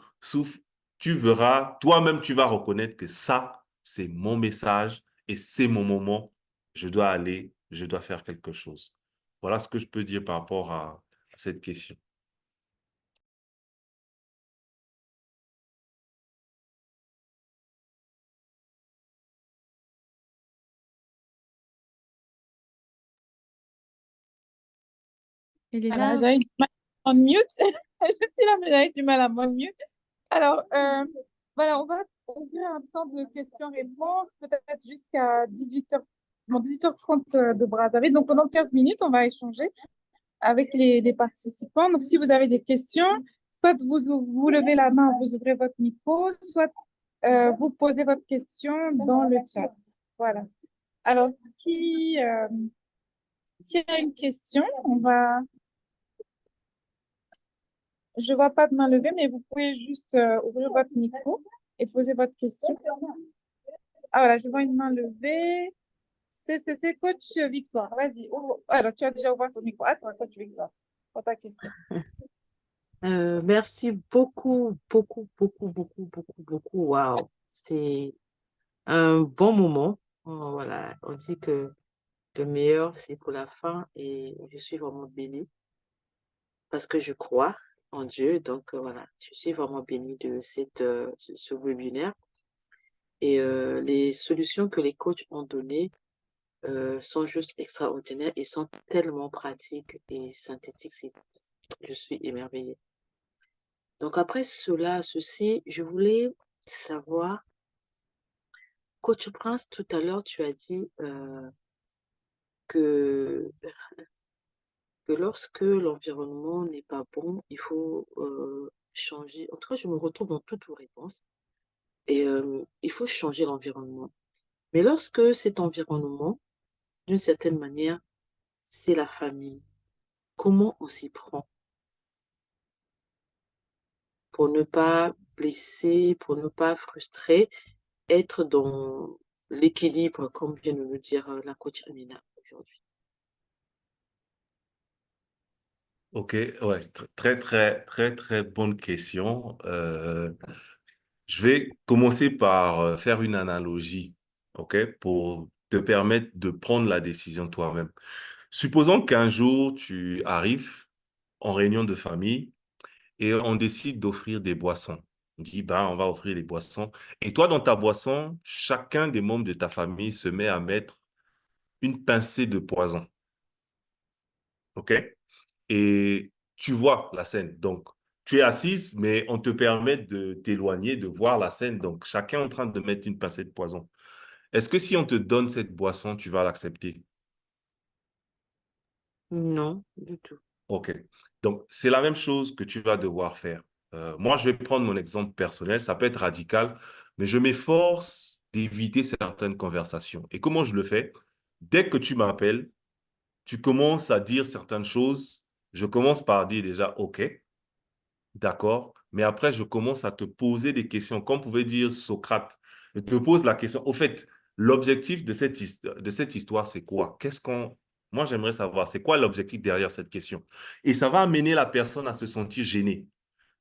Tu verras, toi-même, tu vas reconnaître que ça, c'est mon message et c'est mon moment. Je dois aller, je dois faire quelque chose. Voilà ce que je peux dire par rapport à cette question. Elle est Voilà, là. j'avais du mal à mute. Je suis là, mais j'avais du mal à mute. Alors, voilà, on va ouvrir un temps de questions-réponses, peut-être jusqu'à 18h, 18h30 de Brazzaville. Donc, pendant 15 minutes, on va échanger avec les participants. Donc, si vous avez des questions, soit vous levez la main, vous ouvrez votre micro, soit vous posez votre question dans le chat. Voilà. Alors, qui a une question? Je vois pas de main levée, mais vous pouvez juste ouvrir votre micro et poser votre question. Ah voilà, je vois une main levée. C'est coach Victoire. Vas-y. Alors, tu as déjà ouvert ton micro. Attends, coach Victoire, pour ta question. Merci beaucoup, beaucoup, beaucoup, beaucoup, beaucoup, beaucoup. Waouh, c'est un bon moment. Oh, voilà, on dit que le meilleur, c'est pour la fin et je suis vraiment bénie parce que je crois en Dieu. Donc, voilà, je suis vraiment bénie de ce webinaire. Et les solutions que les coachs ont données sont juste extraordinaires et sont tellement pratiques et synthétiques. Je suis émerveillée. Donc après ceci, je voulais savoir, Coach Prince, tout à l'heure, tu as dit que, que lorsque l'environnement n'est pas bon, il faut changer. En tout cas, je me retrouve dans toutes vos réponses. Et il faut changer l'environnement. Mais lorsque cet environnement, d'une certaine manière, c'est la famille, comment on s'y prend pour ne pas blesser, pour ne pas frustrer, être dans l'équilibre, comme vient de le dire la coach Amina aujourd'hui. Ok, ouais, très, très, très, très bonne question. Je vais commencer par faire une analogie, ok, pour te permettre de prendre la décision toi-même. Supposons qu'un jour, tu arrives en réunion de famille et on décide d'offrir des boissons. On dit, ben, on va offrir des boissons. Et toi, dans ta boisson, chacun des membres de ta famille se met à mettre une pincée de poison, ok? Et tu vois la scène. Donc, tu es assise, mais on te permet de t'éloigner, de voir la scène. Donc, chacun est en train de mettre une pincée de poison. Est-ce que si on te donne cette boisson, tu vas l'accepter? Non, du tout. OK. Donc, c'est la même chose que tu vas devoir faire. Moi, je vais prendre mon exemple personnel. Ça peut être radical, mais je m'efforce d'éviter certaines conversations. Et comment je le fais? Dès que tu m'appelles, tu commences à dire certaines choses. Je commence par dire déjà OK. D'accord, mais après, je commence à te poser des questions. Comme pouvait dire Socrate, je te pose la question. Au fait, l'objectif de cette histoire, c'est quoi? Moi, j'aimerais savoir, c'est quoi l'objectif derrière cette question? Et ça va amener la personne à se sentir gênée.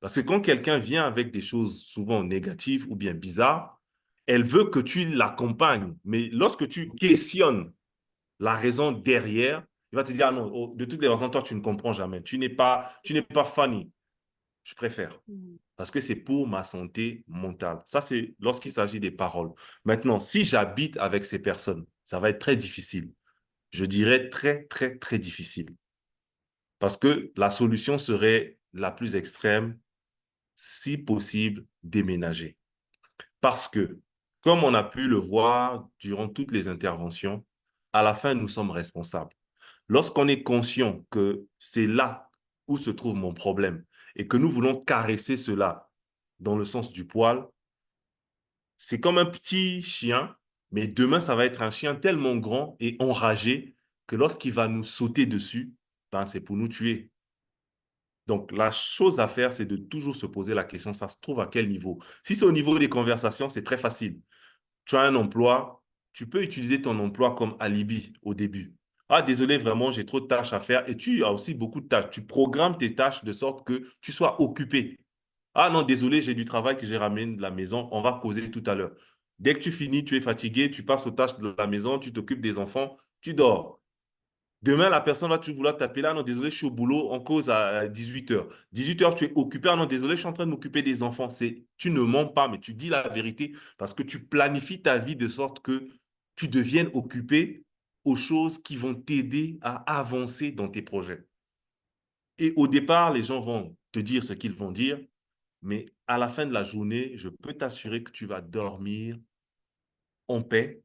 Parce que quand quelqu'un vient avec des choses souvent négatives ou bien bizarres, elle veut que tu l'accompagnes. Mais lorsque tu questionnes la raison derrière, il va te dire, ah non, oh, de toutes les raisons, toi, tu ne comprends jamais. Tu n'es pas funny. Je préfère. Mm. Parce que c'est pour ma santé mentale. Ça, c'est lorsqu'il s'agit des paroles. Maintenant, si j'habite avec ces personnes, ça va être très difficile. Je dirais très, très, très difficile. Parce que la solution serait la plus extrême, si possible, déménager. Parce que, comme on a pu le voir durant toutes les interventions, à la fin, nous sommes responsables. Lorsqu'on est conscient que c'est là où se trouve mon problème et que nous voulons caresser cela dans le sens du poil, c'est comme un petit chien, mais demain, ça va être un chien tellement grand et enragé que lorsqu'il va nous sauter dessus, ben, c'est pour nous tuer. Donc, la chose à faire, c'est de toujours se poser la question, ça se trouve à quel niveau? Si c'est au niveau des conversations, c'est très facile. Tu as un emploi, tu peux utiliser ton emploi comme alibi au début. Ah, désolé, vraiment, j'ai trop de tâches à faire. Et tu as aussi beaucoup de tâches. Tu programmes tes tâches de sorte que tu sois occupé. Ah non, désolé, j'ai du travail que j'ai ramené de la maison. On va causer tout à l'heure. Dès que tu finis, tu es fatigué, tu passes aux tâches de la maison, tu t'occupes des enfants, tu dors. Demain, la personne va toujours vouloir t'appeler. Ah non, désolé, je suis au boulot, on cause à 18h. 18h, tu es occupé. Ah non, désolé, je suis en train de m'occuper des enfants. Tu ne mens pas, mais tu dis la vérité parce que tu planifies ta vie de sorte que tu deviennes occupé aux choses qui vont t'aider à avancer dans tes projets. Et au départ, les gens vont te dire ce qu'ils vont dire, mais à la fin de la journée, je peux t'assurer que tu vas dormir en paix,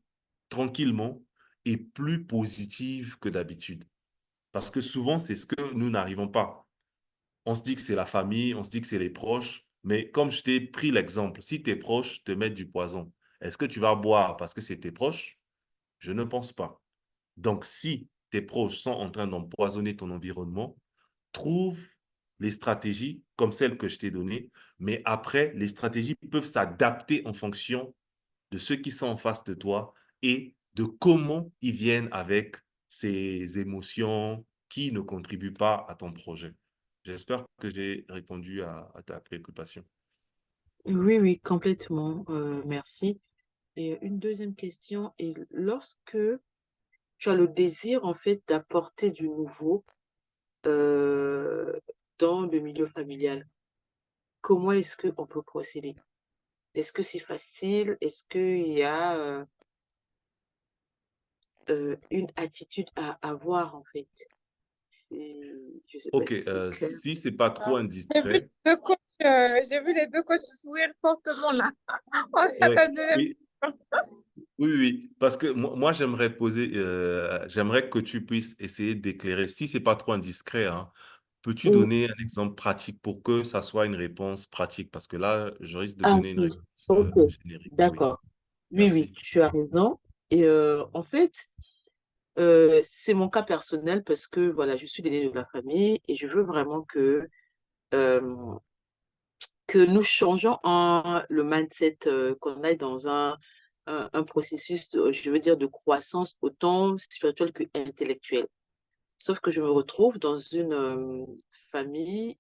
tranquillement, est plus positive que d'habitude. Parce que souvent, c'est ce que nous n'arrivons pas. On se dit que c'est la famille, on se dit que c'est les proches, mais comme je t'ai pris l'exemple, si tes proches te mettent du poison, est-ce que tu vas boire parce que c'est tes proches? Je ne pense pas. Donc, si tes proches sont en train d'empoisonner ton environnement, trouve les stratégies comme celles que je t'ai données, mais après, les stratégies peuvent s'adapter en fonction de ceux qui sont en face de toi et de comment ils viennent avec ces émotions qui ne contribuent pas à ton projet. J'espère que j'ai répondu à ta préoccupation. Oui, oui, complètement. Merci. Et une deuxième question est lorsque tu as le désir en fait d'apporter du nouveau euh, dans le milieu familial, comment est-ce qu'on peut procéder? Est-ce que c'est facile? Est-ce qu'il y a une attitude à avoir en fait? Je sais pas Ok, si c'est clair. si c'est pas trop J'ai vu les indiscret, deux coachs, j'ai vu les deux coachs sourire fortement là. On est à ouais, la deuxième. oui, oui, oui, parce que moi j'aimerais que tu puisses essayer d'éclairer, si c'est pas trop indiscret, hein, peux-tu Mm. donner un exemple pratique pour que ça soit une réponse pratique? Parce que là, je risque de Ah donner une oui, réponse ok, générique. Oui, d'accord. Oui, oui, merci. tu as raison. Et en fait, c'est mon cas personnel parce que voilà, je suis l'aîné de la famille et je veux vraiment euh, que nous changeons le mindset, qu'on aille dans un processus, je veux dire, de croissance autant spirituelle que intellectuelle. Sauf que je me retrouve dans une famille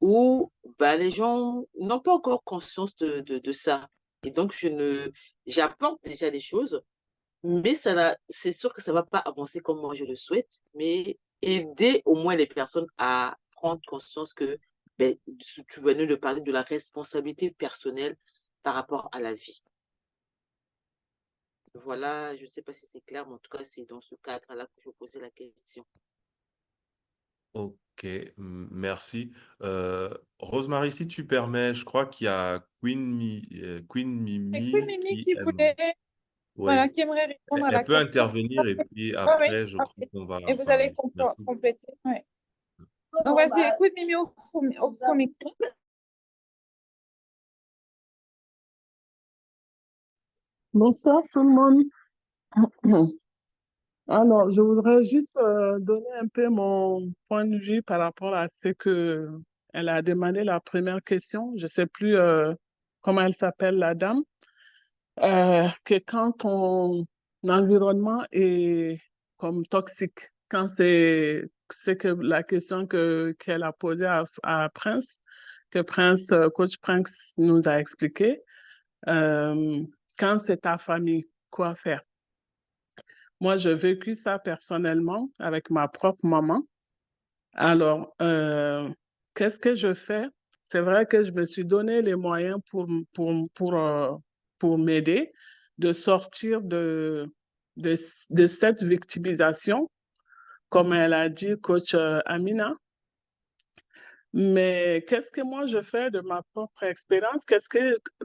où bah, les gens n'ont pas encore conscience de ça. Et donc, j'apporte déjà des choses, mais c'est sûr que ça ne va pas avancer comme moi je le souhaite, mais aider au moins les personnes à prendre conscience que ben, tu venais de parler de la responsabilité personnelle par rapport à la vie. Voilà, je ne sais pas si c'est clair, mais en tout cas, c'est dans ce cadre-là que je vous posais la question. Ok, merci. Rosemary, si tu permets, je crois qu'il y a Queen Et puis Mimi Mimi qui qui aime. voulait, voilà, Oui, qui aimerait répondre à elle la peut question. intervenir et puis Ah oui, après, je crois ok. qu'on va Et en vous allez parler. Merci. compléter. Ouais. Donc vas-y, écoute Mimi au micro. Bonsoir tout le monde. Alors, je voudrais juste donner un peu mon point de vue par rapport à ce que elle a demandé la première question. Je sais plus comment elle s'appelle, la dame. Que quand ton environnement est comme toxique, quand c'est que la question qu'elle a posée à Prince, que Coach Prince nous a expliqué, euh, quand c'est ta famille, quoi faire? Moi, j'ai vécu ça personnellement avec ma propre maman. Alors, qu'est-ce que je fais? C'est vrai que je me suis donné les moyens pour m'aider de sortir de, de cette victimisation, comme elle a dit, coach Amina. Mais qu'est-ce que moi je fais de ma propre expérience?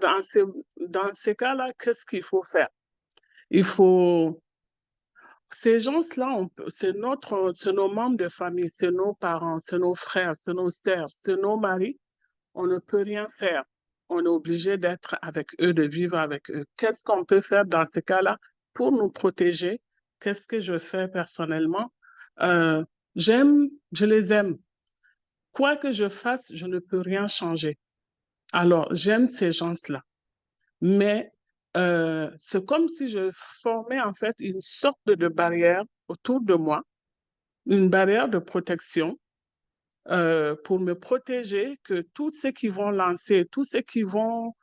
Dans ces cas-là, qu'est-ce qu'il faut faire? Il faut Ces gens-là, c'est nos membres de famille, c'est nos parents, c'est nos frères, c'est nos sœurs, c'est nos maris. On ne peut rien faire. On est obligé d'être avec eux, de vivre avec eux. Qu'est-ce qu'on peut faire dans ce cas-là pour nous protéger? Qu'est-ce que je fais personnellement? Euh, je les aime. Quoi que je fasse, je ne peux rien changer. Alors, j'aime ces gens-là. Mais c'est comme si je formais en fait une sorte de barrière autour de moi, une barrière de protection pour me protéger que tous ceux qui vont lancer, tous ceux qui vont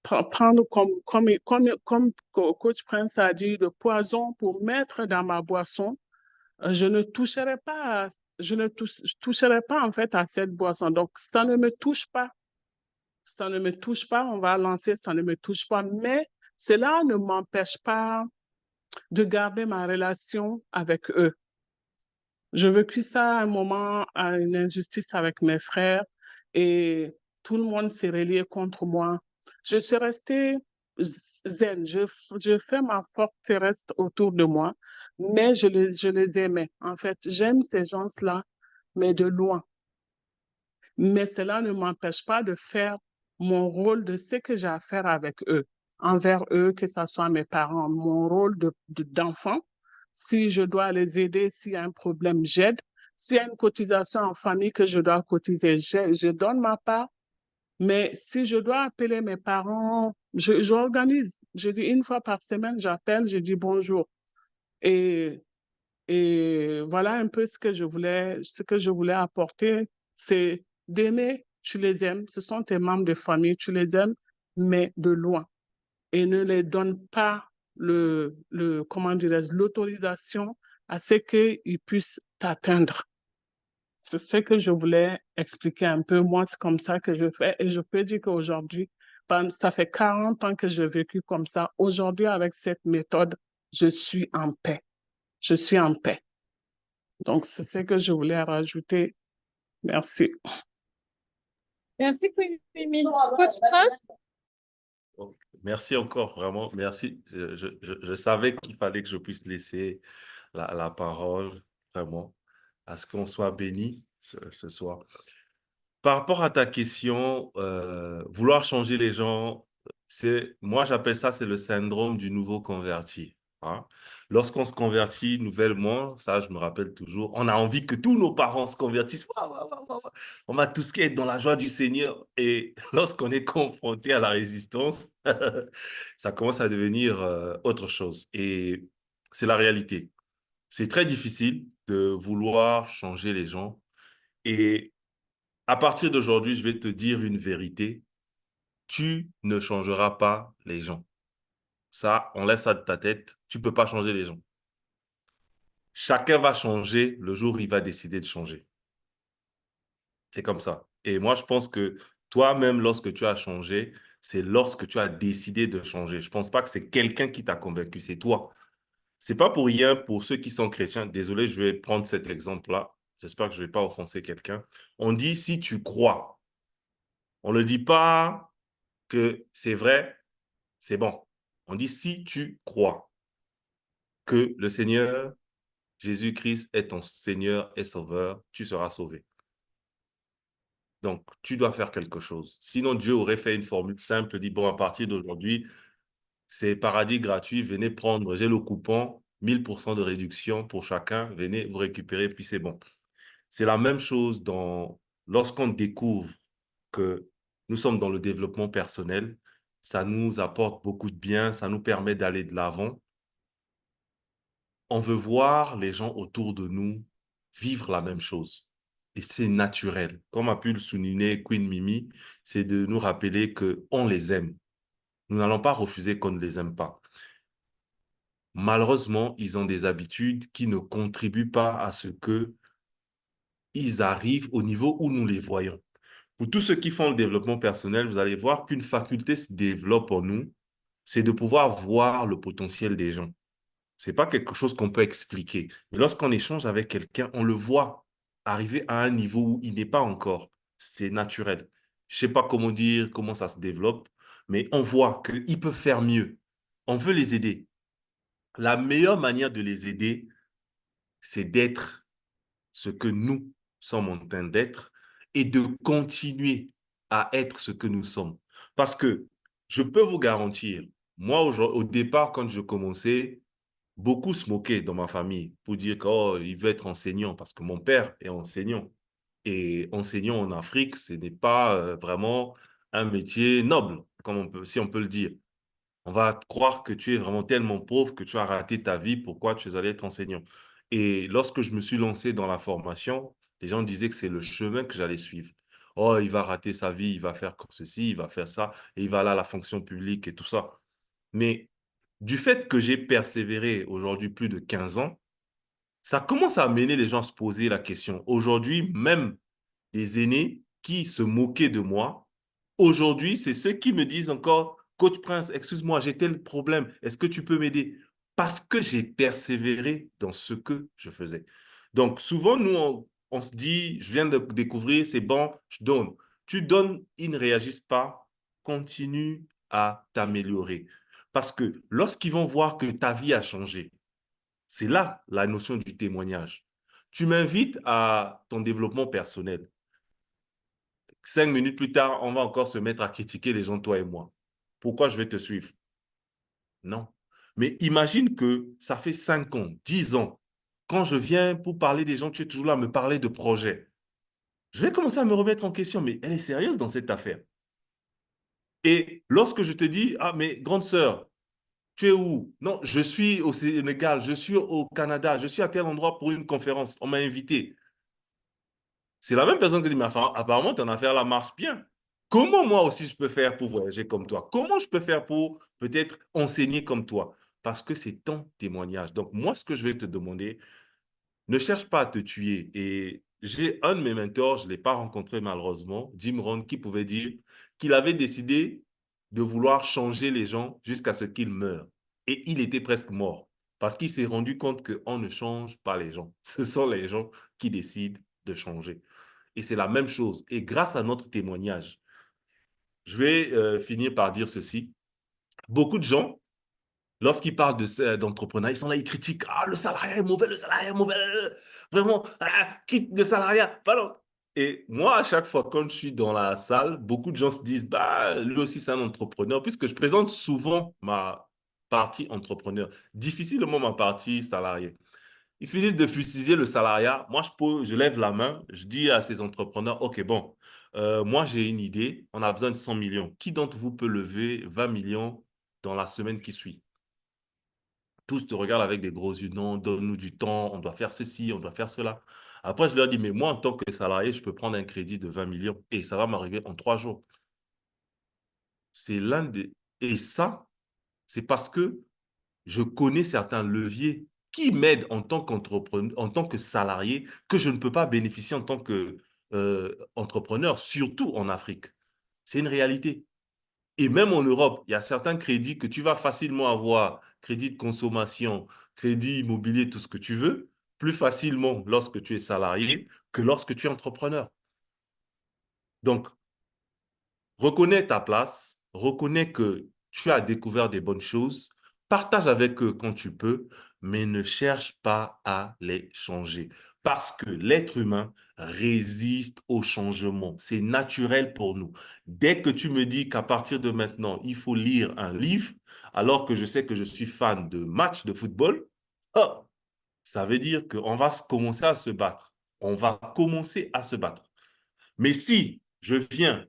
prendre comme Coach Prince a dit, le poison pour mettre dans ma boisson, je ne toucherai pas, toucherai pas en fait à cette boisson. Donc, ça ne me touche pas. Ça ne me touche pas, on va lancer, ça ne me touche pas, mais cela ne m'empêche pas de garder ma relation avec eux. J'ai vécu ça à un moment, à une injustice avec mes frères et tout le monde s'est relié contre moi. Je suis restée zen. Je fais ma forteresse autour de moi, mais je les aimais. En fait, j'aime ces gens-là, mais de loin. Mais cela ne m'empêche pas de faire mon rôle de ce que j'ai à faire avec eux, envers eux, que ce soit mes parents, mon rôle d'enfant. Si je dois les aider, s'il y a un problème, j'aide. S'il y a une cotisation en famille que je dois cotiser, je donne ma part. Mais si je dois appeler mes parents, j'organise. Je dis une fois par semaine, j'appelle, je dis bonjour. Et et voilà un peu ce que je voulais apporter, c'est d'aimer, tu les aimes, ce sont tes membres de famille, tu les aimes, mais de loin. Et ne les donne pas comment dirais-je, l'autorisation à ce qu'ils puissent t'atteindre. C'est ce que je voulais expliquer un peu. Moi, c'est comme ça que je fais. Et je peux dire qu'aujourd'hui, ça fait 40 ans que j'ai vécu comme ça. Aujourd'hui, avec cette méthode, je suis en paix. Je suis en paix. Donc, c'est ce que je voulais rajouter. Merci. Merci, Queen Mimi. Coach Prince? Donc, merci encore, vraiment, merci. Je savais qu'il fallait que je puisse laisser la parole, vraiment, à ce qu'on soit béni ce soir. Par rapport à ta question, vouloir changer les gens, moi j'appelle ça, c'est le syndrome du nouveau converti. Hein. Lorsqu'on se convertit nouvellement, ça je me rappelle toujours, on a envie que tous nos parents se convertissent. Ouah, ouah, ouah, ouah. On va tous être dans la joie du Seigneur. Et lorsqu'on est confronté à la résistance, ça commence à devenir autre chose. Et c'est la réalité. C'est très difficile de vouloir changer les gens. Et à partir d'aujourd'hui, je vais te dire une vérité. Tu ne changeras pas les gens. Ça, enlève ça de ta tête. Tu ne peux pas changer les gens. Chacun va changer le jour où il va décider de changer. C'est comme ça. Et moi, je pense que toi-même, lorsque tu as changé, c'est lorsque tu as décidé de changer. Je ne pense pas que c'est quelqu'un qui t'a convaincu, c'est toi. C'est pas pour rien pour ceux qui sont chrétiens. Désolé, je vais prendre cet exemple-là. J'espère que je ne vais pas offenser quelqu'un. On dit si tu crois. On ne le dit pas que c'est vrai, c'est bon. On dit si tu crois que le Seigneur Jésus-Christ est ton Seigneur et Sauveur, tu seras sauvé. Donc, tu dois faire quelque chose. Sinon, Dieu aurait fait une formule simple, dit, bon, à partir d'aujourd'hui, c'est paradis gratuit, venez prendre, j'ai le coupon, 1000% de réduction pour chacun, venez vous récupérer, puis c'est bon. C'est la même chose lorsqu'on découvre que nous sommes dans le développement personnel, ça nous apporte beaucoup de bien, ça nous permet d'aller de l'avant. On veut voir les gens autour de nous vivre la même chose. Et c'est naturel. Comme a pu le souligner Queen Mimi, c'est de nous rappeler qu'on les aime. Nous n'allons pas refuser qu'on ne les aime pas. Malheureusement, ils ont des habitudes qui ne contribuent pas à ce qu'ils arrivent au niveau où nous les voyons. Pour tous ceux qui font le développement personnel, vous allez voir qu'une faculté se développe en nous, c'est de pouvoir voir le potentiel des gens. Ce n'est pas quelque chose qu'on peut expliquer. Mais lorsqu'on échange avec quelqu'un, on le voit arriver à un niveau où il n'est pas encore. C'est naturel. Je ne sais pas comment dire, comment ça se développe, mais on voit qu'ils peuvent faire mieux. On veut les aider. La meilleure manière de les aider, c'est d'être ce que nous sommes en train d'être et de continuer à être ce que nous sommes. Parce que je peux vous garantir, moi, au départ, quand je commençais, beaucoup se moquaient dans ma famille pour dire qu'il veut être enseignant parce que mon père est enseignant. Et enseignant en Afrique, ce n'est pas vraiment un métier noble, si on peut le dire. On va croire que tu es vraiment tellement pauvre que tu as raté ta vie, pourquoi tu es allé être enseignant. Et lorsque je me suis lancé dans la formation, les gens disaient que c'est le chemin que j'allais suivre. Oh, il va rater sa vie, il va faire comme ceci, il va faire ça, et il va aller à la fonction publique et tout ça. Mais du fait que j'ai persévéré aujourd'hui plus de 15 ans, ça commence à amener les gens à se poser la question. Aujourd'hui, même les aînés qui se moquaient de moi, aujourd'hui, c'est ceux qui me disent encore, Coach Prince, excuse-moi, j'ai tel problème, est-ce que tu peux m'aider? Parce que j'ai persévéré dans ce que je faisais. Donc, souvent, nous, on se dit, je viens de découvrir, c'est bon, je donne. Tu donnes, ils ne réagissent pas, continue à t'améliorer. Parce que lorsqu'ils vont voir que ta vie a changé, c'est là la notion du témoignage. Tu m'invites à ton développement personnel. 5 minutes plus tard, on va encore se mettre à critiquer les gens, toi et moi. Pourquoi je vais te suivre? Non. Mais imagine que ça fait 5 ans, 10 ans. Quand je viens pour parler des gens, tu es toujours là à me parler de projets. Je vais commencer à me remettre en question, mais elle est sérieuse dans cette affaire. Et lorsque je te dis, ah, mais grande sœur, tu es où? Non, je suis au Sénégal, je suis au Canada, je suis à tel endroit pour une conférence. On m'a invité. C'est la même personne qui dit, mais apparemment, ton affaire là marche bien. Comment moi aussi je peux faire pour voyager comme toi? Comment je peux faire pour peut-être enseigner comme toi? Parce que c'est ton témoignage. Donc, moi, ce que je vais te demander, ne cherche pas à te tuer. Et j'ai un de mes mentors, je ne l'ai pas rencontré malheureusement, Jim Rohn, qui pouvait dire qu'il avait décidé de vouloir changer les gens jusqu'à ce qu'ils meurent. Et il était presque mort parce qu'il s'est rendu compte qu'on ne change pas les gens. Ce sont les gens qui décident de changer. Et c'est la même chose. Et grâce à notre témoignage, je vais finir par dire ceci. Beaucoup de gens, lorsqu'ils parlent d'entrepreneuriat, ils sont là, ils critiquent. Ah, le salariat est mauvais, le salariat est mauvais. Vraiment, quitte le salariat. Pardon. Et moi, à chaque fois, quand je suis dans la salle, beaucoup de gens se disent, bah, lui aussi, c'est un entrepreneur, puisque je présente souvent ma partie entrepreneur, difficilement ma partie salarié. Ils finissent de fustiger le salariat. Moi, je lève la main, je dis à ces entrepreneurs, OK, bon, moi, j'ai une idée, on a besoin de 100 millions. Qui d'entre vous peut lever 20 millions dans la semaine qui suit? Tous te regardent avec des gros yeux, non, donne-nous du temps, on doit faire ceci, on doit faire cela. Après, je leur dis, mais moi, en tant que salarié, je peux prendre un crédit de 20 millions et ça va m'arriver en 3 jours. C'est l'un des... Et ça, c'est parce que je connais certains leviers qui m'aident en tant qu'entrepreneur, en tant que salarié, que je ne peux pas bénéficier en tant que entrepreneur, surtout en Afrique. C'est une réalité. Et même en Europe, il y a certains crédits que tu vas facilement avoir, crédit de consommation, crédit immobilier, tout ce que tu veux, plus facilement lorsque tu es salarié que lorsque tu es entrepreneur. Donc, reconnais ta place, reconnais que tu as découvert des bonnes choses, partage avec eux quand tu peux, mais ne cherche pas à les changer. Parce que l'être humain résiste au changement. C'est naturel pour nous. Dès que tu me dis qu'à partir de maintenant, il faut lire un livre, alors que je sais que je suis fan de matchs de football, oh, ça veut dire qu'on va commencer à se battre. On va commencer à se battre. Mais si je viens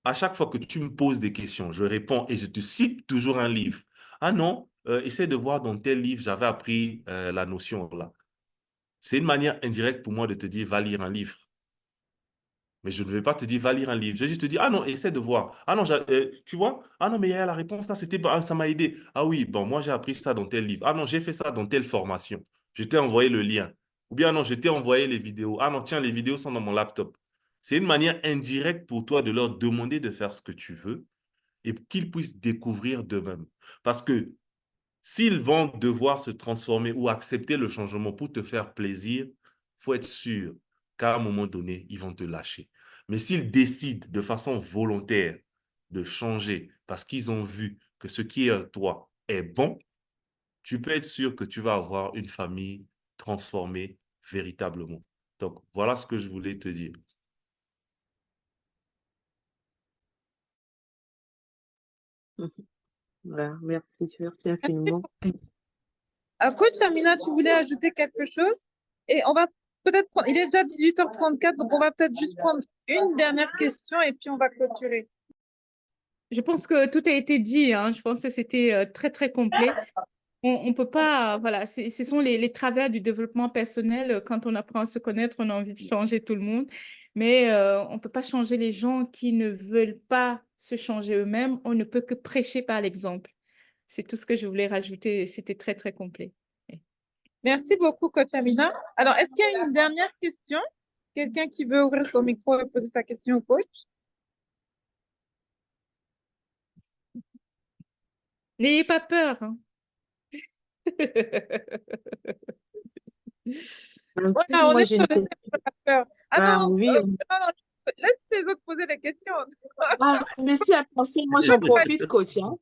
à chaque fois que tu me poses des questions, je réponds et je te cite toujours un livre. Ah non, essaie de voir dans tel livre, j'avais appris la notion là. C'est une manière indirecte pour moi de te dire, va lire un livre. Mais je ne vais pas te dire, va lire un livre. Je vais juste te dire, ah non, essaie de voir. Ah non, tu vois? Ah non, mais il y a la réponse là, ça m'a aidé. Ah oui, bon, moi j'ai appris ça dans tel livre. Ah non, j'ai fait ça dans telle formation. Je t'ai envoyé le lien. Ou bien non, je t'ai envoyé les vidéos. Ah non, tiens, les vidéos sont dans mon laptop. C'est une manière indirecte pour toi de leur demander de faire ce que tu veux et qu'ils puissent découvrir d'eux-mêmes. Parce que s'ils vont devoir se transformer ou accepter le changement pour te faire plaisir, il faut être sûr qu'à un moment donné, ils vont te lâcher. Mais s'ils décident de façon volontaire de changer parce qu'ils ont vu que ce qui est à toi est bon, tu peux être sûr que tu vas avoir une famille transformée véritablement. Donc, voilà ce que je voulais te dire. Mhm. Voilà, merci infiniment. Coach Amina, tu voulais ajouter quelque chose? Et on va peut-être prendre, il est déjà 18h34, donc on va peut-être juste prendre une dernière question et puis on va clôturer. Je pense que tout a été dit, hein. Je pense que c'était très, très complet. On peut pas, voilà, ce sont les travers du développement personnel. Quand on apprend à se connaître, on a envie de changer tout le monde. Mais on ne peut pas changer les gens qui ne veulent pas se changer eux-mêmes. On ne peut que prêcher par l'exemple. C'est tout ce que je voulais rajouter. C'était très, très complet. Merci beaucoup, coach Amina. Alors, est-ce qu'il y a une dernière question? Quelqu'un qui veut ouvrir son micro et poser sa question au coach? N'ayez pas peur, hein. Voilà, on Moi, est j'ai sur une le thème question. de la peur. Ah Ah non, oui, non, non, laisse les autres poser des questions. Ah, mais si, attention, moi, j'en profite, coach. Hein.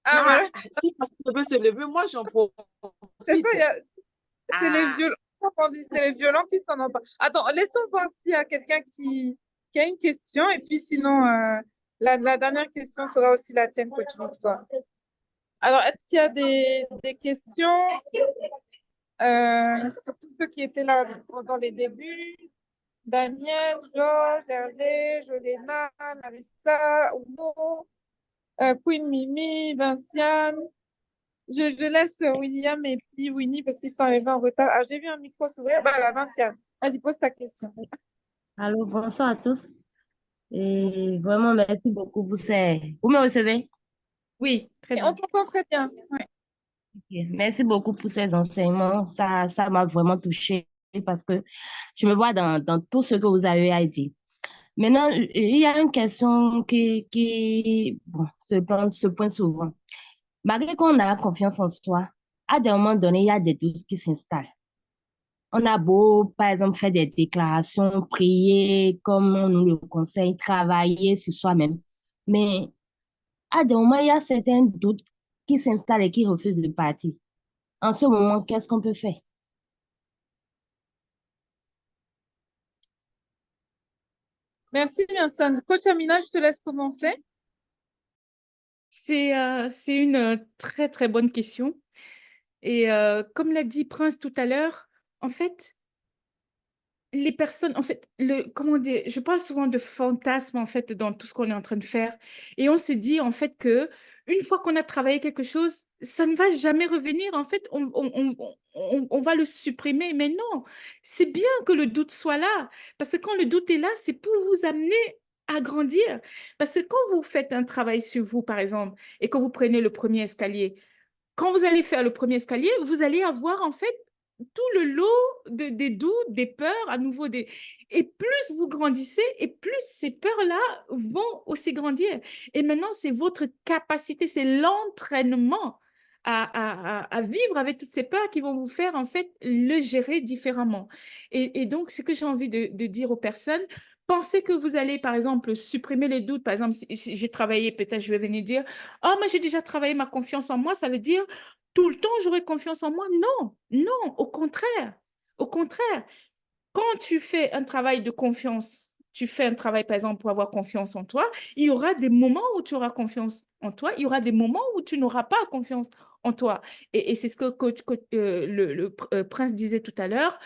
Ah, Ah, voilà. si personne veut se lever, moi, j'en C'est ça, profite. c'est les Ah, violents. On dit, c'est les violents qui s'en emparent. Attends, laissons voir s'il y a quelqu'un qui a une question. Et puis sinon, la dernière question sera aussi la tienne, coach Victoire. Alors, est-ce qu'il y a des questions sur tous ceux qui étaient là dans les débuts? Daniel, Georges, Hervé, Jolena, Narissa, Oumo, Queen Mimi, Vinciane. Je laisse William et puis Winnie parce qu'ils sont arrivés en retard. Ah, j'ai vu un micro s'ouvrir. Bah, la Vinciane, vas-y, pose ta question. Allô, bonsoir à tous. Et vraiment, merci beaucoup pour ces... Vous me recevez? Oui, très Et on bien. t'entend très bien. Ouais. Ok. Merci beaucoup pour ces enseignements. Ça m'a vraiment touchée parce que je me vois dans tout ce que vous avez à dire. Maintenant, il y a une question bon, se pointe souvent. Malgré qu'on a confiance en soi, à des moments donnés, il y a des doutes qui s'installent. On a beau, par exemple, faire des déclarations, prier, comme on nous le conseille, travailler sur soi-même. Mais à des moments, il y a certains doutes qui s'installent et qui refusent de partir. En ce moment, qu'est-ce qu'on peut faire? Merci, Vincent. Coach Amina, je te laisse commencer. C'est une très, très bonne question. Et comme l'a dit Prince tout à l'heure, en fait, les personnes, en fait, comment dire, je parle souvent de fantasme, en fait, dans tout ce qu'on est en train de faire. Et on se dit, en fait, que une fois qu'on a travaillé quelque chose, ça ne va jamais revenir. En fait, on va le supprimer. Mais non, c'est bien que le doute soit là. Parce que quand le doute est là, c'est pour vous amener à grandir. Parce que quand vous faites un travail sur vous, par exemple, et que vous prenez le premier escalier, quand vous allez faire le premier escalier, vous allez avoir en fait tout le lot des doutes, des peurs, à nouveau Et plus vous grandissez, et plus ces peurs-là vont aussi grandir. Et maintenant, c'est votre capacité, c'est l'entraînement à vivre avec toutes ces peurs qui vont vous faire en fait le gérer différemment. Et donc, ce que j'ai envie de dire aux personnes, pensez que vous allez, par exemple, supprimer les doutes. Par exemple, si j'ai travaillé, peut-être je vais venir dire, oh, mais j'ai déjà travaillé ma confiance en moi, ça veut dire tout le temps j'aurai confiance en moi. Non, non, au contraire. Au contraire, quand tu fais un travail de confiance, tu fais un travail, par exemple, pour avoir confiance en toi, il y aura des moments où tu auras confiance en toi, il y aura des moments où tu n'auras pas confiance en toi. Et c'est ce que Prince disait tout à l'heure.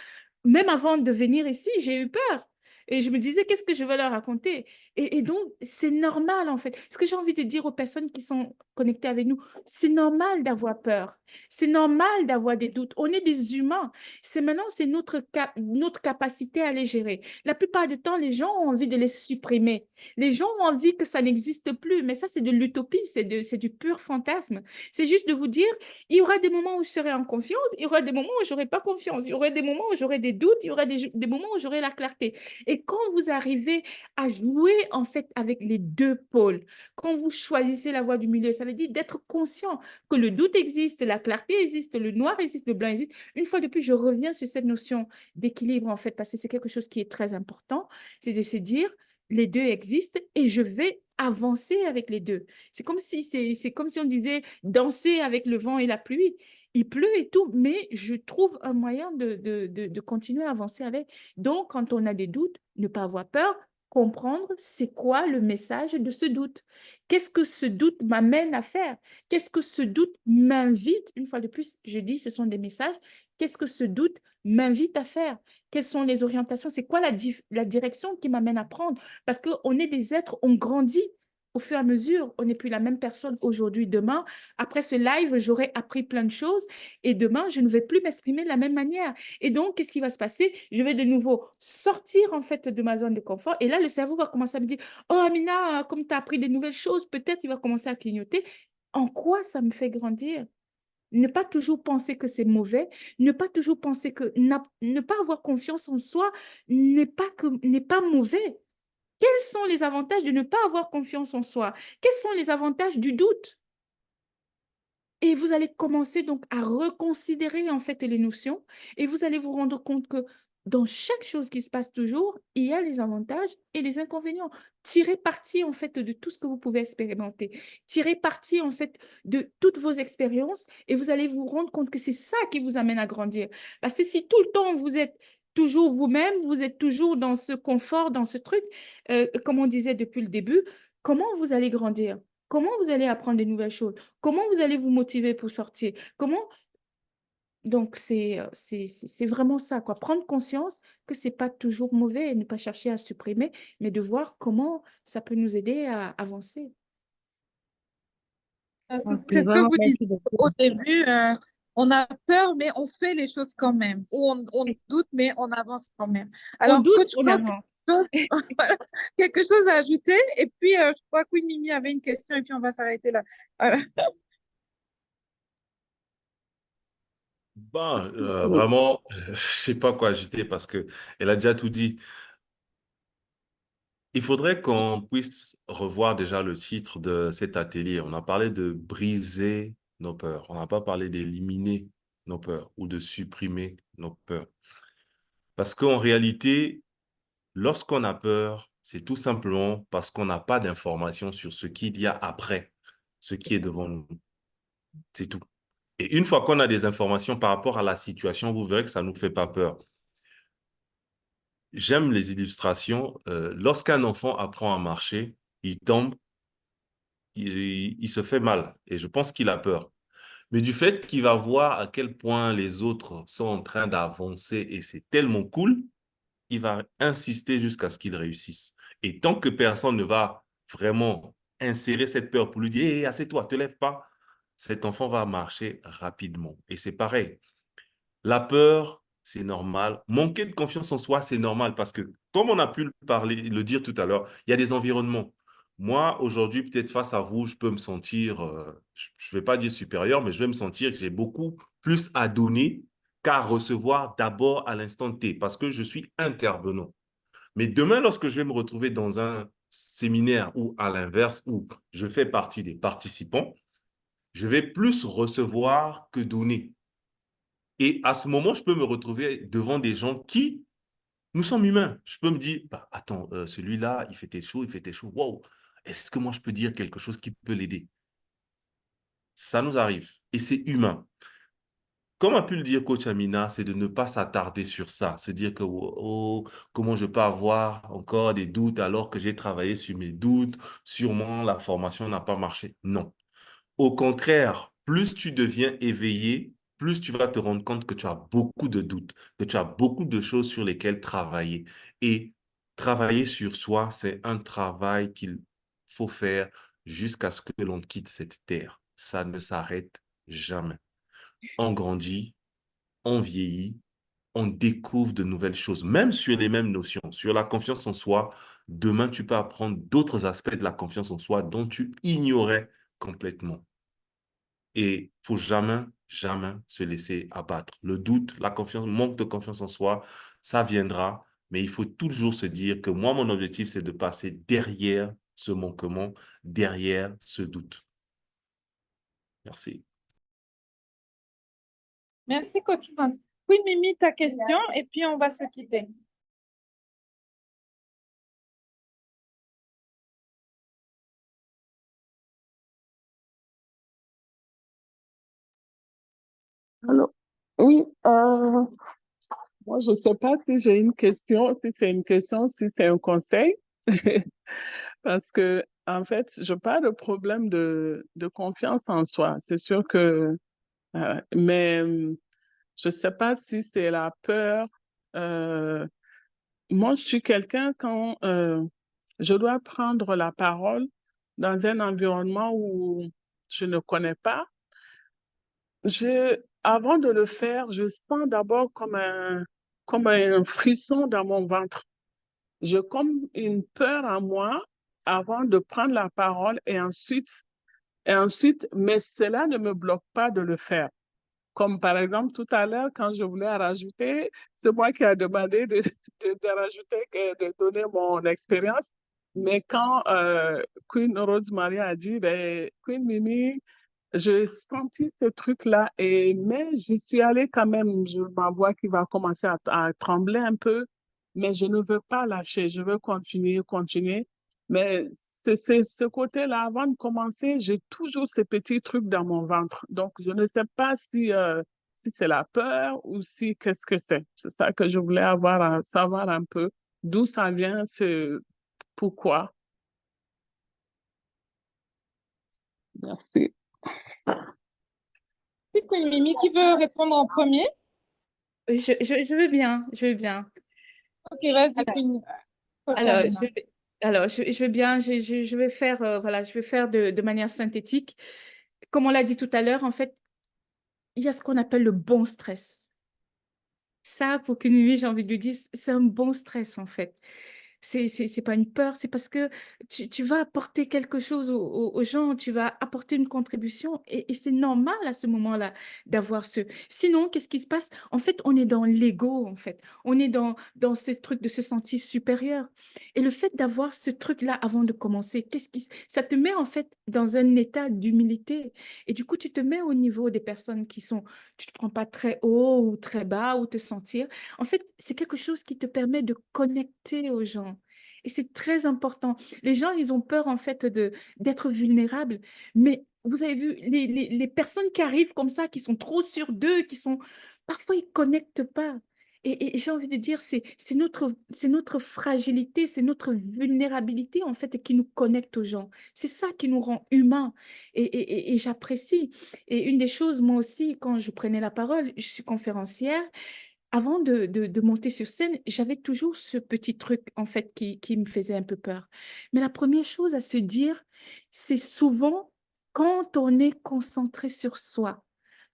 Même avant de venir ici, j'ai eu peur. Et je me disais, qu'est-ce que je vais leur raconter? Et donc, c'est normal, en fait. Ce que j'ai envie de dire aux personnes qui sont connectées avec nous, c'est normal d'avoir peur. C'est normal d'avoir des doutes. On est des humains. C'est maintenant, c'est notre capacité à les gérer. La plupart du temps, les gens ont envie de les supprimer. Les gens ont envie que ça n'existe plus. Mais ça, c'est de l'utopie, c'est du pur fantasme. C'est juste de vous dire, il y aura des moments où je serai en confiance, il y aura des moments où je n'aurai pas confiance, il y aura des moments où j'aurai des doutes, il y aura des moments où j'aurai la clarté. Et quand vous arrivez à jouer en fait avec les deux pôles, quand vous choisissez la voie du milieu, ça veut dire d'être conscient que le doute existe, la clarté existe, le noir existe, le blanc existe. Une fois de plus, je reviens sur cette notion d'équilibre en fait, parce que c'est quelque chose qui est très important, c'est de se dire, les deux existent et je vais avancer avec les deux. C'est comme si on disait danser avec le vent et la pluie. Il pleut et tout, mais je trouve un moyen de continuer à avancer avec. Donc, quand on a des doutes, ne pas avoir peur, comprendre c'est quoi le message de ce doute. Qu'est-ce que ce doute m'amène à faire? Qu'est-ce que ce doute m'invite? Une fois de plus, je dis, ce sont des messages. Qu'est-ce que ce doute m'invite à faire? Quelles sont les orientations? C'est quoi la direction qui m'amène à prendre? Parce qu'on est des êtres, on grandit au fur et à mesure. On n'est plus la même personne aujourd'hui, demain. Après ce live, j'aurai appris plein de choses et demain, je ne vais plus m'exprimer de la même manière. Et donc, qu'est-ce qui va se passer? Je vais de nouveau sortir en fait de ma zone de confort et là, le cerveau va commencer à me dire, oh Amina, comme tu as appris des nouvelles choses, peut-être il va commencer à clignoter. En quoi ça me fait grandir? Ne pas toujours penser que c'est mauvais, ne pas toujours penser que ne pas avoir confiance en soi n'est pas mauvais. Quels sont les avantages de ne pas avoir confiance en soi? Quels sont les avantages du doute? Et vous allez commencer donc à reconsidérer en fait les notions et vous allez vous rendre compte que dans chaque chose qui se passe toujours, il y a les avantages et les inconvénients. Tirez parti, en fait, de tout ce que vous pouvez expérimenter. Tirez parti, en fait, de toutes vos expériences et vous allez vous rendre compte que c'est ça qui vous amène à grandir. Parce que si tout le temps, vous êtes toujours vous-même, vous êtes toujours dans ce confort, dans ce truc, comme on disait depuis le début, comment vous allez grandir? Comment vous allez apprendre de nouvelles choses? Comment vous allez vous motiver pour sortir? Comment donc, c'est vraiment ça, quoi. Prendre conscience que c'est pas toujours mauvais et ne pas chercher à supprimer, mais de voir comment ça peut nous aider à avancer. C'est Ok, c'est ce que vraiment, vous disiez merci beaucoup. au début. On a peur, mais on fait les choses quand même. Ou on doute, mais on avance quand même. On Alors, doute, coach on pense avance. chose, voilà, quelque chose à ajouter. Et puis, je crois que oui, Mimi avait une question et puis on va s'arrêter là. Voilà. Bah, Oui. vraiment, je sais pas quoi ajouter parce que elle a déjà tout dit. Il faudrait qu'on puisse revoir déjà le titre de cet atelier. On a parlé de briser nos peurs. On n'a pas parlé d'éliminer nos peurs ou de supprimer nos peurs. Parce qu'en réalité, lorsqu'on a peur, c'est tout simplement parce qu'on n'a pas d'informations sur ce qu'il y a après, ce qui est devant nous. C'est tout. Et une fois qu'on a des informations par rapport à la situation, vous verrez que ça ne nous fait pas peur. J'aime les illustrations. Lorsqu'un enfant apprend à marcher, il tombe, il se fait mal et je pense qu'il a peur. Mais du fait qu'il va voir à quel point les autres sont en train d'avancer et c'est tellement cool, il va insister jusqu'à ce qu'il réussisse. Et tant que personne ne va vraiment insérer cette peur pour lui dire, hé, assieds-toi, te lève pas, cet enfant va marcher rapidement. Et c'est pareil. La peur, c'est normal. Manquer de confiance en soi, c'est normal parce que, comme on a pu le dire tout à l'heure, il y a des environnements. Moi, aujourd'hui, peut-être face à vous, je peux me sentir, je ne vais pas dire supérieur, mais je vais me sentir que j'ai beaucoup plus à donner qu'à recevoir d'abord à l'instant T parce que je suis intervenant. Mais demain, lorsque je vais me retrouver dans un séminaire ou à l'inverse, où je fais partie des participants, je vais plus recevoir que donner. Et à ce moment, je peux me retrouver devant des gens qui, nous sommes humains. Je peux me dire, bah, attends, celui-là, il fait chaud, wow. Est-ce que moi, je peux dire quelque chose qui peut l'aider? Ça nous arrive. Et c'est humain. Comme a pu le dire coach Amina, c'est de ne pas s'attarder sur ça, se dire que oh, comment je peux avoir encore des doutes alors que j'ai travaillé sur mes doutes, sûrement la formation n'a pas marché. Non. Au contraire, plus tu deviens éveillé, plus tu vas te rendre compte que tu as beaucoup de doutes, que tu as beaucoup de choses sur lesquelles travailler. Et travailler sur soi, c'est un travail qu'il faut faire jusqu'à ce que l'on quitte cette terre. Ça ne s'arrête jamais. On grandit, on vieillit, on découvre de nouvelles choses, même sur les mêmes notions. Sur la confiance en soi, demain, tu peux apprendre d'autres aspects de la confiance en soi dont tu ignorais complètement. Et il faut jamais, jamais se laisser abattre. Le doute, la confiance, manque de confiance en soi, ça viendra, mais il faut toujours se dire que moi, mon objectif, c'est de passer derrière ce manquement, derrière ce doute. Merci. Merci, coach France. Oui, Mimi, ta question et puis on va se quitter. Alors, oui, moi, je ne sais pas si j'ai une question, si c'est une question, si c'est un conseil, parce que, en fait, je parle de problème de confiance en soi. C'est sûr que, mais je ne sais pas si c'est la peur. euh, Moi, je suis quelqu'un quand je dois prendre la parole dans un environnement où je ne connais pas. Avant de le faire, je sens d'abord comme un frisson dans mon ventre. J'ai comme une peur en moi avant de prendre la parole et ensuite, mais cela ne me bloque pas de le faire. Comme par exemple, tout à l'heure, quand je voulais rajouter, c'est moi qui ai demandé de rajouter, de donner mon expérience. Mais quand Queen Rosemary a dit, ben, Queen Mimi, j'ai senti ce truc-là, mais je suis allée quand même, ma voix qui va commencer à trembler un peu, mais je ne veux pas lâcher, je veux continuer, continuer. Mais c'est ce côté-là, avant de commencer, j'ai toujours ces petits trucs dans mon ventre. Donc, je ne sais pas si c'est la peur ou si qu'est-ce que c'est. C'est ça que je voulais avoir à savoir un peu, d'où ça vient, pourquoi. Merci. C'est Queen Mimi qui veut répondre en premier. Je veux bien, je veux bien. Ok, vas-y, Alors, Queen. alors, Katarina. je veux bien, je vais faire, voilà, je vais faire de manière synthétique. Comme on l'a dit tout à l'heure, en fait, il y a ce qu'on appelle le bon stress. Ça, pour qu'une nuit, j'ai envie de lui dire, c'est un bon stress, en fait. C'est pas une peur, c'est parce que tu vas apporter quelque chose aux gens, tu vas apporter une contribution et c'est normal à ce moment-là d'avoir ce. Sinon, qu'est-ce qui se passe? En fait, on est dans l'ego, en fait. On est dans ce truc de se sentir supérieur. Et le fait d'avoir ce truc-là avant de commencer, ça te met en fait dans un état d'humilité. Et du coup, tu te mets au niveau des personnes qui sont, tu te prends pas très haut ou très bas ou te sentir. En fait, c'est quelque chose qui te permet de connecter aux gens. Et c'est très important. Les gens, ils ont peur, en fait, d'être vulnérables. Mais vous avez vu, les personnes qui arrivent comme ça, qui sont trop sûres d'eux, parfois, ils ne connectent pas. Et j'ai envie de dire, c'est notre fragilité, c'est notre vulnérabilité, en fait, qui nous connecte aux gens. C'est ça qui nous rend humains. Et j'apprécie. Et une des choses, moi aussi, quand je prenais la parole, je suis conférencière, avant de monter sur scène, j'avais toujours ce petit truc, en fait, qui me faisait un peu peur. Mais la première chose à se dire, c'est souvent quand on est concentré sur soi,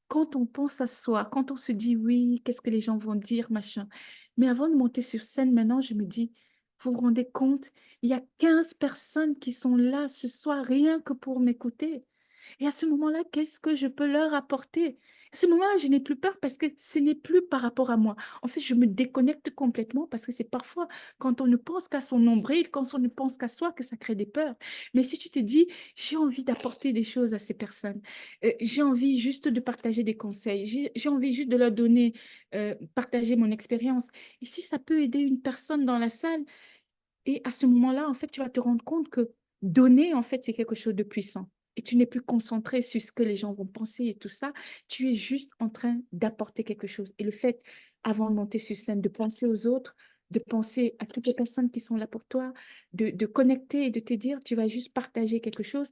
quand on pense à soi, quand on se dit oui, qu'est-ce que les gens vont dire, machin. Mais avant de monter sur scène, maintenant, je me dis, vous vous rendez compte, il y a 15 personnes qui sont là ce soir rien que pour m'écouter. Et à ce moment-là, qu'est-ce que je peux leur apporter? À ce moment-là, je n'ai plus peur parce que ce n'est plus par rapport à moi. En fait, je me déconnecte complètement parce que c'est parfois quand on ne pense qu'à son nombril, quand on ne pense qu'à soi, que ça crée des peurs. Mais si tu te dis, j'ai envie d'apporter des choses à ces personnes, j'ai envie juste de partager des conseils, j'ai envie juste de leur donner, partager mon expérience. Et si ça peut aider une personne dans la salle, et à ce moment-là, en fait, tu vas te rendre compte que donner, en fait, c'est quelque chose de puissant. Et tu n'es plus concentré sur ce que les gens vont penser et tout ça. Tu es juste en train d'apporter quelque chose. Et le fait, avant de monter sur scène, de penser aux autres, de penser à toutes les personnes qui sont là pour toi, de connecter et de te dire, tu vas juste partager quelque chose,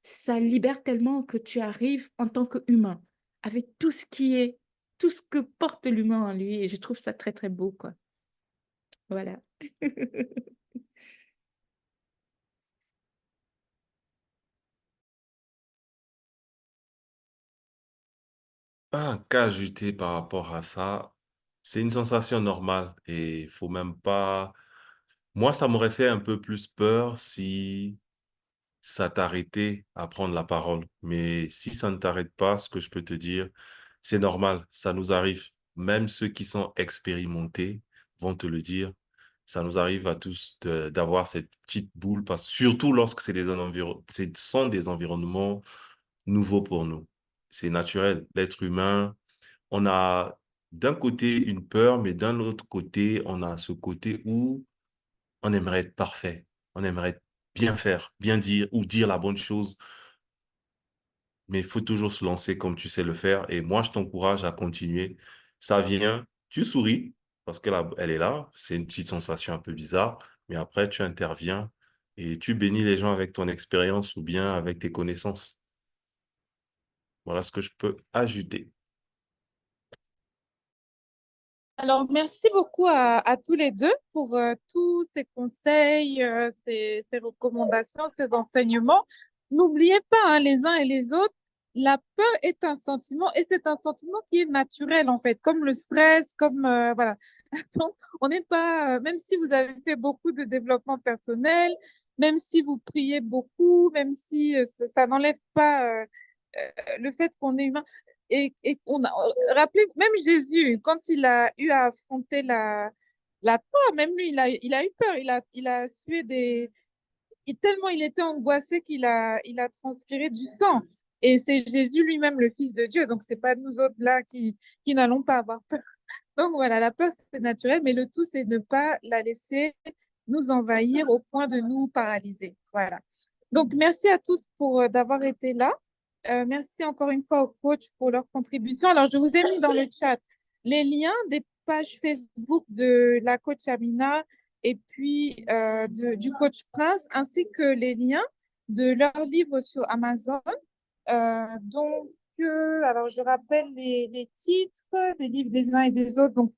ça libère tellement que tu arrives en tant qu'humain, avec tout ce que porte l'humain en lui. Et je trouve ça très, très beau, quoi. Voilà. Ah, qu'ajouter par rapport à ça, c'est une sensation normale et il faut même pas. Moi, ça m'aurait fait un peu plus peur si ça t'arrêtait à prendre la parole. Mais si ça ne t'arrête pas, ce que je peux te dire, c'est normal, ça nous arrive. Même ceux qui sont expérimentés vont te le dire. Ça nous arrive à tous d'avoir cette petite boule, surtout lorsque ce sont des environnements nouveaux pour nous. C'est naturel. L'être humain, on a d'un côté une peur, mais d'un autre côté, on a ce côté où on aimerait être parfait. On aimerait bien faire, bien dire ou dire la bonne chose, mais il faut toujours se lancer comme tu sais le faire. Et moi, je t'encourage à continuer. Ça vient, tu souris parce elle est là. C'est une petite sensation un peu bizarre, mais après, tu interviens et tu bénis les gens avec ton expérience ou bien avec tes connaissances. Voilà ce que je peux ajouter. Alors, merci beaucoup à tous les deux pour tous ces conseils, ces recommandations, ces enseignements. N'oubliez pas, hein, les uns et les autres, la peur est un sentiment et c'est un sentiment qui est naturel en fait, comme le stress, comme voilà. Donc, on n'est pas, même si vous avez fait beaucoup de développement personnel, même si vous priez beaucoup, même si ça n'enlève pas le fait qu'on est humain. Et on a rappelez, même Jésus, quand il a eu à affronter la croix, même lui, il a eu peur, il a sué tellement il était angoissé il a transpiré du sang. Et c'est Jésus lui-même, le Fils de Dieu. Donc, c'est pas nous autres là qui n'allons pas avoir peur. Donc, voilà, la peur, c'est naturel, mais le tout, c'est de ne pas la laisser nous envahir au point de nous paralyser. Voilà. Donc, merci à tous pour d'avoir été là. Merci encore une fois aux coachs pour leur contribution. Alors, je vous ai mis dans le chat les liens des pages Facebook de la coach Amina et puis du coach Prince, ainsi que les liens de leurs livres sur Amazon. Donc, alors je rappelle les titres des livres des uns et des autres. Donc,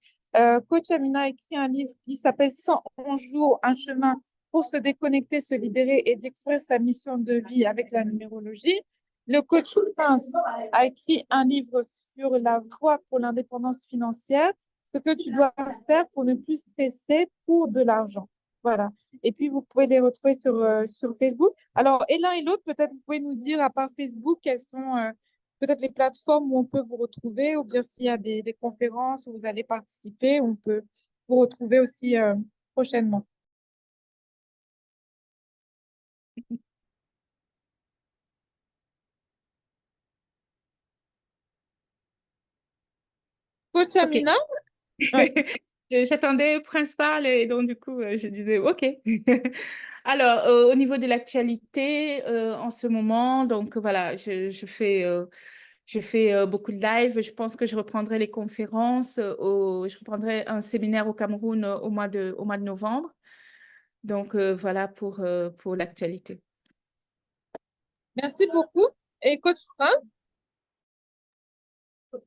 coach Amina a écrit un livre qui s'appelle 111 jours, un chemin pour se déconnecter, se libérer et découvrir sa mission de vie avec la numérologie. Le coach Prince a écrit un livre sur la voie pour l'indépendance financière, ce que tu dois faire pour ne plus stresser pour de l'argent. Voilà. Et puis, vous pouvez les retrouver sur Facebook. Alors, et l'un et l'autre, peut-être vous pouvez nous dire, à part Facebook, quelles sont peut-être les plateformes où on peut vous retrouver, ou bien s'il y a des conférences où vous allez participer, on peut vous retrouver aussi prochainement. Coach Amina? Ouais. J'attendais principal et donc du coup, je disais OK. Alors, au niveau de l'actualité, en ce moment, donc voilà, je fais beaucoup de live. Je pense que je reprendrai les conférences, je reprendrai un séminaire au Cameroun au mois de novembre. Donc voilà pour l'actualité. Merci beaucoup. Et coach Prince?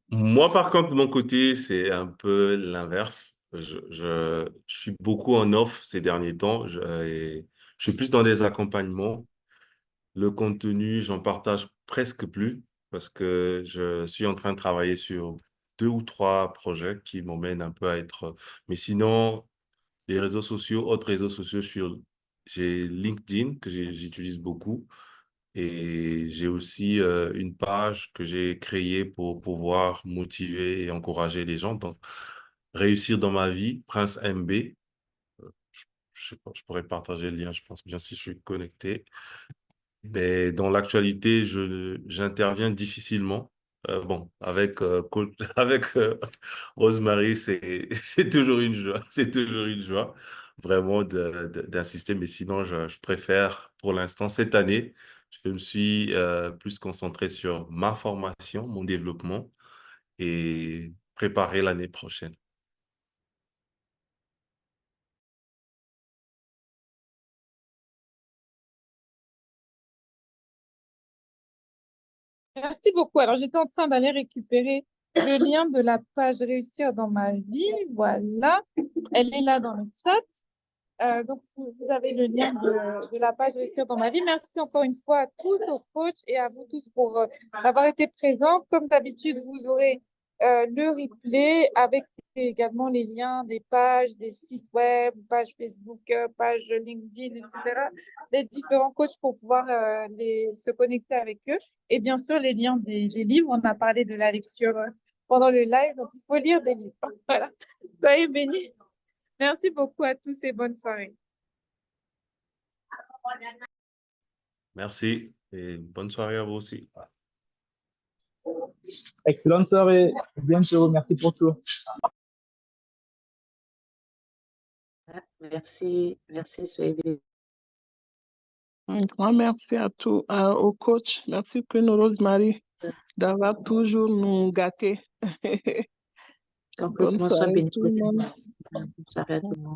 Moi, par contre, de mon côté, c'est un peu l'inverse. Je suis beaucoup en off ces derniers temps. Je suis plus dans des accompagnements. Le contenu, j'en partage presque plus parce que je suis en train de travailler sur 2 ou 3 projets qui m'emmènent un peu à être... Mais sinon, les réseaux sociaux, autres réseaux sociaux, j'ai LinkedIn que j'utilise beaucoup. Et j'ai aussi une page que j'ai créée pour pouvoir motiver et encourager les gens. Donc, réussir dans ma vie, Prince MB. Je sais pas, je pourrais partager le lien, je pense bien si je suis connecté. Mais dans l'actualité, j'interviens difficilement. Bon, avec Rosemary, c'est toujours une joie. C'est toujours une joie, vraiment, d'insister. Mais sinon, je préfère, pour l'instant, cette année, je me suis plus concentré sur ma formation, mon développement et préparer l'année prochaine. Merci beaucoup. Alors, j'étais en train d'aller récupérer le lien de la page Réussir dans ma vie. Voilà. Elle est là dans le chat. Donc, vous avez le lien de la page Réussir dans ma vie. Merci encore une fois à tous nos coachs et à vous tous pour avoir été présents. Comme d'habitude, vous aurez le replay avec également les liens des pages, des sites web, pages Facebook, pages LinkedIn, etc. Des différents coachs pour pouvoir se connecter avec eux. Et bien sûr, les liens des livres. On a parlé de la lecture pendant le live, donc il faut lire des livres. Voilà. Soyez bénis. Merci beaucoup à tous et bonne soirée. Merci et bonne soirée à vous aussi. Excellente soirée. À bientôt. Merci pour tout. Merci, soyez bénis. Un grand merci à tous, au coach. Merci Queen Rosemary d'avoir toujours nous gâtés. Bonne Complètement, soyez soirée bénis. tout le monde. Bonne soirée à tout le monde.